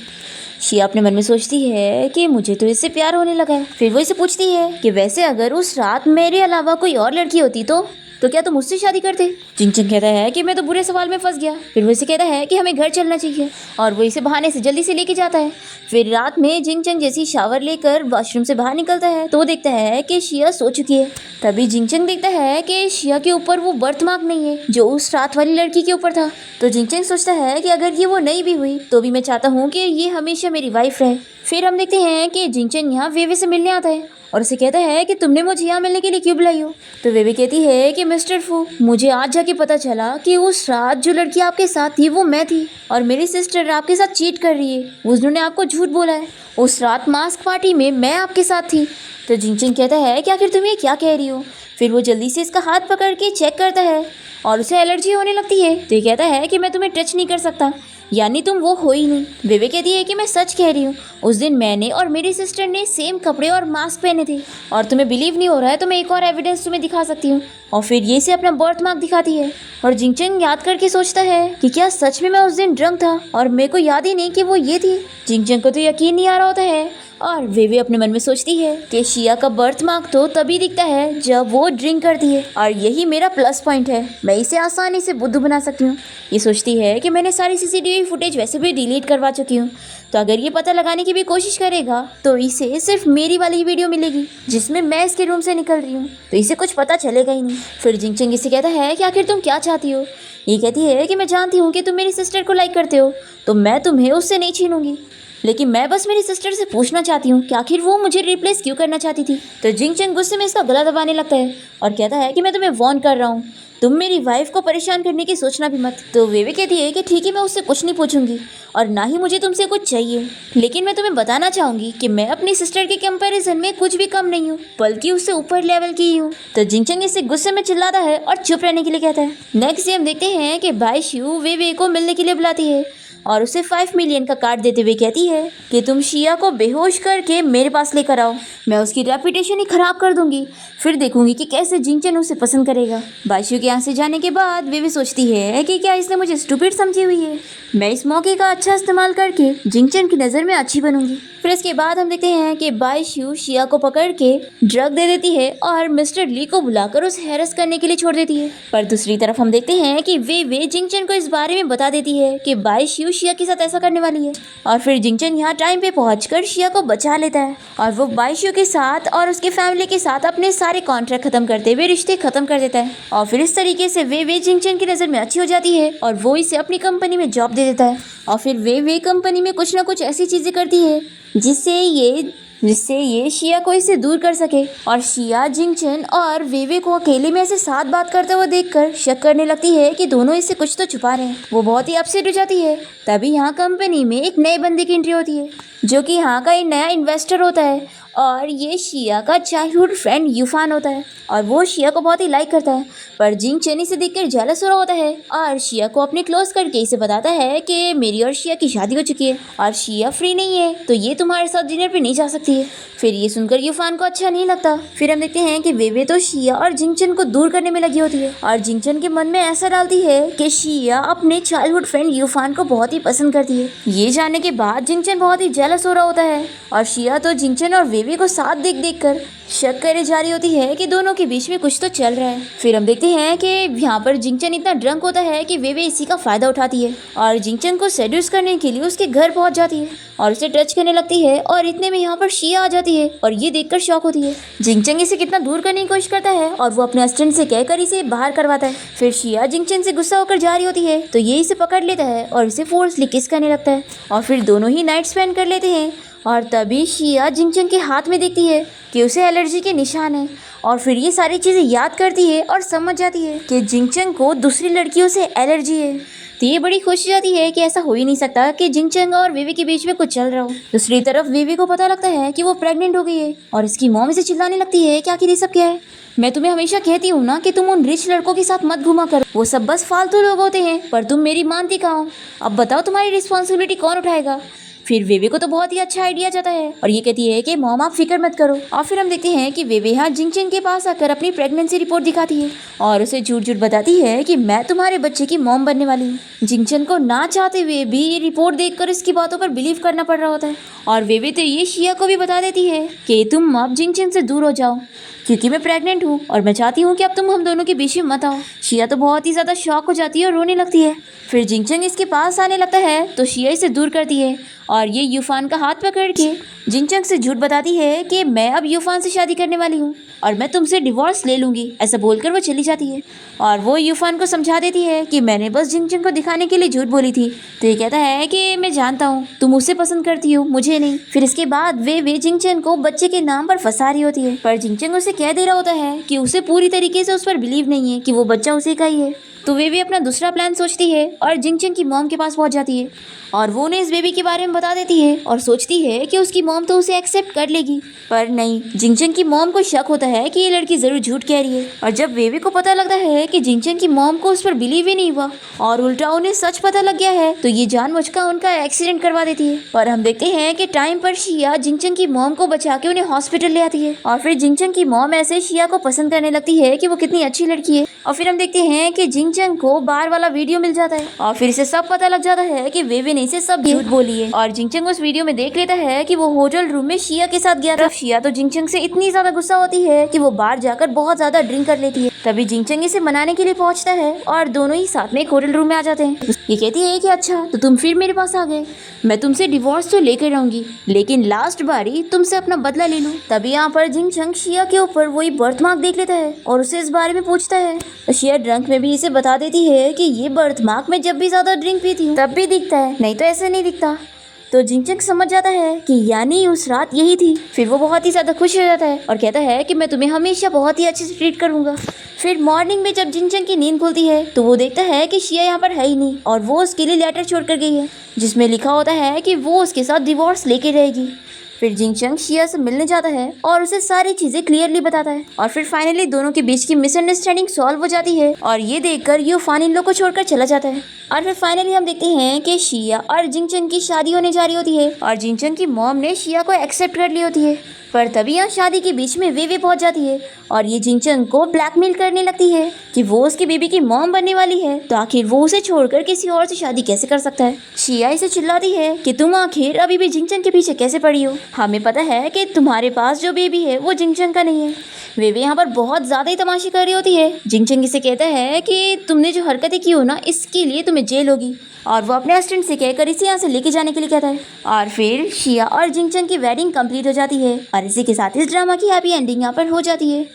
शिया अपने मन में सोचती है कि मुझे तो इससे प्यार होने लगा है। फिर वो इसे पूछती है कि वैसे अगर उस रात मेरे अलावा कोई और लड़की होती तो क्या तुम मुझसे शादी करते। जिंगचन कहता है कि मैं तो बुरे सवाल में फंस गया। फिर वो इसे कहता है कि हमें घर चलना चाहिए और वो इसे बहाने से जल्दी से लेके जाता है। फिर रात में जिंगचन जैसी शावर लेकर वॉशरूम से बाहर निकलता है तो वो देखता है कि शिया सो चुकी है। तभी जिंगचन देखता है कि शिया के ऊपर वो बर्थ मार्क नहीं है जो उस रात वाली लड़की के ऊपर था। तो जिंगचन सोचता है कि अगर ये वो नहीं भी हुई तो भी मैं चाहता हूँ कि ये हमेशा मेरी वाइफ रहे। फिर हम देखते हैं कि जिंगचन यहाँ वेवे से मिलने आता है और उसे कहता है कि तुमने मुझे यहाँ मिलने के लिए क्यों बुलाई हो। तो वेवे कहती है कि मिस्टर फू, मुझे आज जाके पता चला कि उस रात जो लड़की आपके साथ थी वो मैं थी और मेरी सिस्टर आपके साथ चीट कर रही है, उन्होंने आपको झूठ बोला है, उस रात मास्क पार्टी में मैं आपके साथ थी। तो जिंगचन कहता है कि आखिर तुम ये क्या कह रही हो। फिर वो जल्दी से इसका हाथ पकड़ के चेक करता है और उसे एलर्जी होने लगती है। तो ये कहता है कि मैं तुम्हें टच नहीं कर सकता, यानी तुम वो हो ही नहीं। वेवे कहती है कि मैं सच कह रही हूँ, उस दिन मैंने और मेरी सिस्टर ने सेम कपड़े और मास्क पहने थे और तुम्हें बिलीव नहीं हो रहा है तो मैं एक और एविडेंस तुम्हें दिखा सकती हूँ। और फिर ये से अपना बर्थ मार्क दिखाती है और जिंगचन याद करके सोचता है कि क्या सच में मैं उस दिन ड्रंक था और मेरे को याद ही नहीं कि वो ये थी। जिंगचन को तो यकीन नहीं आ रहा होता है और वेवे अपने मन में सोचती है कि शिया का बर्थ मार्क तो तभी दिखता है जब वो ड्रिंक करती है और यही मेरा प्लस पॉइंट है, मैं इसे आसानी से बुद्धू बना सकती हूँ। ये सोचती है कि मैंने सारी सीसीटीवी फुटेज वैसे भी डिलीट करवा चुकी हूँ तो अगर ये पता लगाने की भी कोशिश करेगा तो इसे सिर्फ मेरी वाली ही वीडियो मिलेगी जिसमें मैं इसके रूम से निकल रही हूँ, तो इसे कुछ पता चलेगा ही नहीं। फिर जिंगचंग इसे कहता है कि आखिर तुम क्या चाहती हो। ये कहती है कि मैं जानती हूँ कि तुम मेरी सिस्टर को लाइक करते हो, तो मैं तुम्हें उससे नहीं छीनूंगी, लेकिन मैं बस मेरी सिस्टर से पूछना चाहती हूँ कि आखिर वो मुझे रिप्लेस क्यों करना चाहती थी। तो जिंगचंग गुस्से में इसका गला दबाने लगता है और कहता है कि मैं तुम्हें वार्न कर रहा हूँ, तुम मेरी वाइफ को परेशान करने की सोचना भी मत। तो वेवे कहती है कि ठीक है, मैं उससे कुछ नहीं पूछूंगी और ना ही मुझे तुमसे कुछ चाहिए, लेकिन मैं तुम्हें बताना चाहूंगी कि मैं अपनी सिस्टर के कंपैरिजन में कुछ भी कम नहीं हूँ, बल्कि उससे ऊपर लेवल की ही हूँ। तो जिंगचंग इससे गुस्से में चिल्लाता है और चुप रहने के लिए कहता है। नेक्स्ट डे हम देखते हैं कि बाइशू वेवे को मिलने के लिए बुलाती है और उसे 5 मिलियन का कार्ड देते हुए कहती है कि तुम शिया को बेहोश करके मेरे पास लेकर आओ, मैं उसकी रेपुटेशन ही खराब कर दूंगी, फिर देखूंगी कि कैसे जिंगचन उसे पसंद करेगा। बाइशू के यहाँ से जाने के बाद वे भी सोचती है कि क्या इसने मुझे स्टूपिड समझी हुई है, मैं इस मौके का अच्छा इस्तेमाल करके जिंगचन की नज़र में अच्छी बनूंगी। फिर इसके बाद हम देखते हैं कि बाइशू शिया को पकड़ के ड्रग दे देती है और मिस्टर ली को बुलाकर उसे हैरेस करने के लिए छोड़ देती है। पर दूसरी तरफ हम देखते हैं कि वे जिंगचन को इस बारे में बता देती है कि बाइशू शिया के साथ ऐसा करने वाली है, और फिर जिंगचन यहाँ टाइम पे पहुंचकर शिया को बचा लेता है और वो बाइशू के साथ और उसके फैमिली के साथ अपने सारे कॉन्ट्रैक्ट खत्म करते हुए रिश्ते खत्म कर देता है। और फिर इस तरीके से वे जिंगचन की नज़र में अच्छी हो जाती है और वो इसे अपनी कंपनी में जॉब दे देता है। और फिर वे कंपनी में कुछ ना कुछ ऐसी चीज़ें करती है जिससे ये शिया को इससे दूर कर सके। और शिया जिंगचन और वेवे को अकेले में ऐसे साथ बात करते हुए देखकर शक करने लगती है कि दोनों इससे कुछ तो छुपा रहे हैं। वो बहुत ही अपसेट हो जाती है। तभी यहाँ कंपनी में एक नए बंदे की एंट्री होती है जो कि यहाँ का एक नया इन्वेस्टर होता है और ये शिया का चाइल्डहुड फ्रेंड यूफान होता है और वो शिया को बहुत ही लाइक करता है। पर जिंगचन इसे देखकर जेलस हो रहा होता है और शिया को अपने क्लोज करके इसे बताता है कि मेरी और शिया की शादी हो चुकी है और शिया फ्री नहीं है, तो ये तुम्हारे साथ डिनर पे नहीं जा सकती है। फिर ये सुनकर यूफान को अच्छा नहीं लगता। फिर हम देखते हैं कि वेवे तो शिया और जिंगचन को दूर करने में लगी होती है और जिंगचन के मन में ऐसा डालती है कि शिया अपने चाइल्डहुड फ्रेंड यूफान को बहुत ही पसंद करती है। ये जानने के बाद जिंगचन बहुत ही जेलस हो रहा होता है और शिया तो जिंगचन और वेवे को साथ देख कर शक करे जा रही होती है कि दोनों के बीच में कुछ तो चल रहा है। फिर हम देखते हैं कि यहाँ पर जिंगचन इतना ड्रंक होता है कि वेवे इसी का फायदा उठाती है और जिंगचन को सेड्यूस करने के लिए उसके घर पहुंच जाती है और उसे टच करने लगती है और इतने में यहाँ पर शिया आ जाती है और ये देखकर शॉक होती है। जिंगचन इसे कितना दूर करने की कोशिश करता है और वो अपने असिस्टेंट से कहकर इसे बाहर करवाता है। फिर शिया जिंगचन से गुस्सा होकर जा रही होती है तो ये इसे पकड़ लेता है और इसे फोर्सली किस करने लगता है और फिर दोनों ही नाइट स्पेंड कर लेते हैं। और तभी शिया जिंगचन के हाथ में देखती है कि उसे एलर्जी के निशान है और फिर ये सारी चीज़ें याद करती है और समझ जाती है कि जिंगचन को दूसरी लड़कियों से एलर्जी है। तो ये बड़ी खुश जाती है कि ऐसा हो ही नहीं सकता कि जिंगचन और वेवे के बीच में कुछ चल रहा हो। दूसरी तरफ वेवे को पता लगता है कि वो प्रेग्नेंट हो गई है और इसकी मॉम इसे चिल्लाने लगती है कि आखिर ये सब क्या है। मैं तुम्हें हमेशा कहती हूँ ना कि तुम उन रिच लड़कों के साथ मत घुमा करो, वो सब बस फालतू लोग होते हैं, पर तुम मेरी मानती कहाँ हो। अब बताओ तुम्हारी रिस्पॉन्सिबिलिटी कौन उठाएगा। फिर वेवे को तो बहुत ही अच्छा आइडिया जाता है और ये कहती है कि मॉम आप फिक्र मत करो। और फिर हम देखते हैं कि वेवे यहाँ जिंगचन के पास आकर अपनी प्रेगनेंसी रिपोर्ट दिखाती है और उसे झूठ बताती है कि मैं तुम्हारे बच्चे की मॉम बनने वाली हूँ। जिंगचन को ना चाहते हुए भी ये रिपोर्ट देखकर इसकी बातों पर बिलीव करना पड़ रहा होता है और वेवे तो ये शिया को भी बता देती है कि तुम अब जिंगचन से दूर हो जाओ क्योंकि मैं प्रेग्नेंट हूँ और मैं चाहती हूँ कि अब तुम हम दोनों के बीच में मत आओ। शिया तो बहुत ही ज़्यादा शॉक हो जाती है और रोने लगती है। फिर जिंगचन इसके पास आने लगता है तो शिया इसे दूर करती है और ये यूफान का हाथ पकड़ के जिंगचन से झूठ बताती है कि मैं अब यूफान से शादी करने वाली हूँ और मैं तुमसे डिवोर्स ले लूँगी। ऐसा बोलकर वो चली जाती है और वो यूफान को समझा देती है कि मैंने बस जिंगचन को दिखाने के लिए झूठ बोली थी। तो ये कहता है कि मैं जानता हूँ तुम उसे पसंद करती हो, मुझे नहीं। फिर इसके बाद वे जिंगचन को बच्चे के नाम पर फंसा रही होती है, पर जिंगचन उसे कह दे रहा होता है कि उसे पूरी तरीके से उस पर बिलीव नहीं है कि वो बच्चा उसी का ही है। तो वे भी अपना दूसरा प्लान सोचती है और जिंगचन की मॉम के पास पहुंच जाती है और वो उन्हें इस बेबी के बारे में बता देती है और सोचती है कि उसकी मॉम तो उसे एक्सेप्ट कर लेगी। पर नहीं, जिंगचन की मॉम को शक होता है कि ये लड़की जरूर झूठ कह रही है और जब वेवे को पता लगता है कि जिंगचन की मॉम को उस पर बिलीव ही नहीं हुआ और उल्टा उन्हें सच पता लग गया है तो ये जानबूझकर उनका एक्सीडेंट करवा देती है। पर हम देखते हैं कि टाइम पर शिया जिंगचन की मॉम को बचा के उन्हें हॉस्पिटल ले आती है और फिर जिंगचन की मॉम ऐसे शिया को पसंद करने लगती है कि वो कितनी अच्छी लड़की है। और फिर हम देखते हैं कि जिंगचंग को बार वाला वीडियो मिल जाता है और फिर इसे सब पता लग जाता है कि वेवे ने इसे सब झूठ बोली है। और जिंगचंग उस वीडियो में देख लेता है कि वो होटल रूम में शिया के साथ गया था। शिया तो जिंगचंग से इतनी ज्यादा गुस्सा होती है कि वो बाहर जाकर बहुत ज्यादा ड्रिंक कर लेती है। तभी जिंगचंग इसे मनाने के लिए पहुंचता है और दोनों ही साथ में एक होटल रूम में आ जाते हैं। ये कहती है कि अच्छा तो तुम फिर मेरे पास आ गए, मैं तुमसे डिवोर्स तो लेकर रहूंगी लेकिन लास्ट बारी तुमसे अपना बदला ले लूं। तभी यहाँ पर जिंगचंग शिया के ऊपर वही बर्थ मार्क देख लेता है और उसे इस बारे में पूछता है। तो शिया ड्रंक में भी इसे बता देती है कि ये बर्थ मार्क मैं जब भी ज्यादा ड्रिंक पीती हूँ तब भी दिखता है, नहीं तो ऐसे नहीं दिखता। तो जिंगचंग समझ जाता है कि यानी उस रात यही थी। फिर वो बहुत ही ज्यादा खुश हो जाता है और कहता है कि मैं तुम्हें हमेशा बहुत ही अच्छे से ट्रीट करूंगा। फिर मॉर्निंग में जब जिंगचंग की नींद खुलती है तो वो देखता है कि शिया यहाँ पर है ही नहीं और वो उसके लिए लेटर छोड़ कर गई है जिसमें लिखा होता है कि वो उसके साथ डिवोर्स लेके रहेगी। फिर जिंगचंग शिया से मिलने जाता है और उसे सारी चीजें क्लियरली बताता है और फिर फाइनली दोनों के बीच की मिसअंडरस्टैंडिंग सॉल्व हो जाती है और ये देखकर यूफान इन लोग को छोड़कर चला जाता है। और फिर फाइनली हम देखते हैं कि शिया और जिंगचंग की शादी होने जा रही होती है और जिंगचंग की मॉम ने शिया को एक्सेप्ट कर ली होती है। पर तभी यहाँ शादी के बीच में वेवे पहुंच जाती है और ये जिंगचंग को ब्लैकमेल करने लगती है कि वो उसकी बेबी की मॉम बनने वाली है तो आखिर वो उसे छोड़कर किसी और से शादी कैसे कर सकता है। शिया इसे चिल्लाती है कि तुम आखिर अभी भी जिंगचंग के पीछे कैसे पड़ी हो, हमें पता है कि तुम्हारे पास जो बेबी है वो जिंगचंग का नहीं है। वेवे यहाँ पर बहुत ज्यादा ही तमाशे कर रही होती है। जिंगचंग इसे कहता है कि तुमने जो हरकतें की हो ना इसके लिए तुम्हें जेल होगी और वो अपने असिस्टेंट से कहकर इसे यहाँ से लेके जाने के लिए कहता है। और फिर शिया और जिंगचंग की वेडिंग कंप्लीट हो जाती है और इसी के साथ इस ड्रामा की हैप्पी एंडिंग यहाँ पर हो जाती है।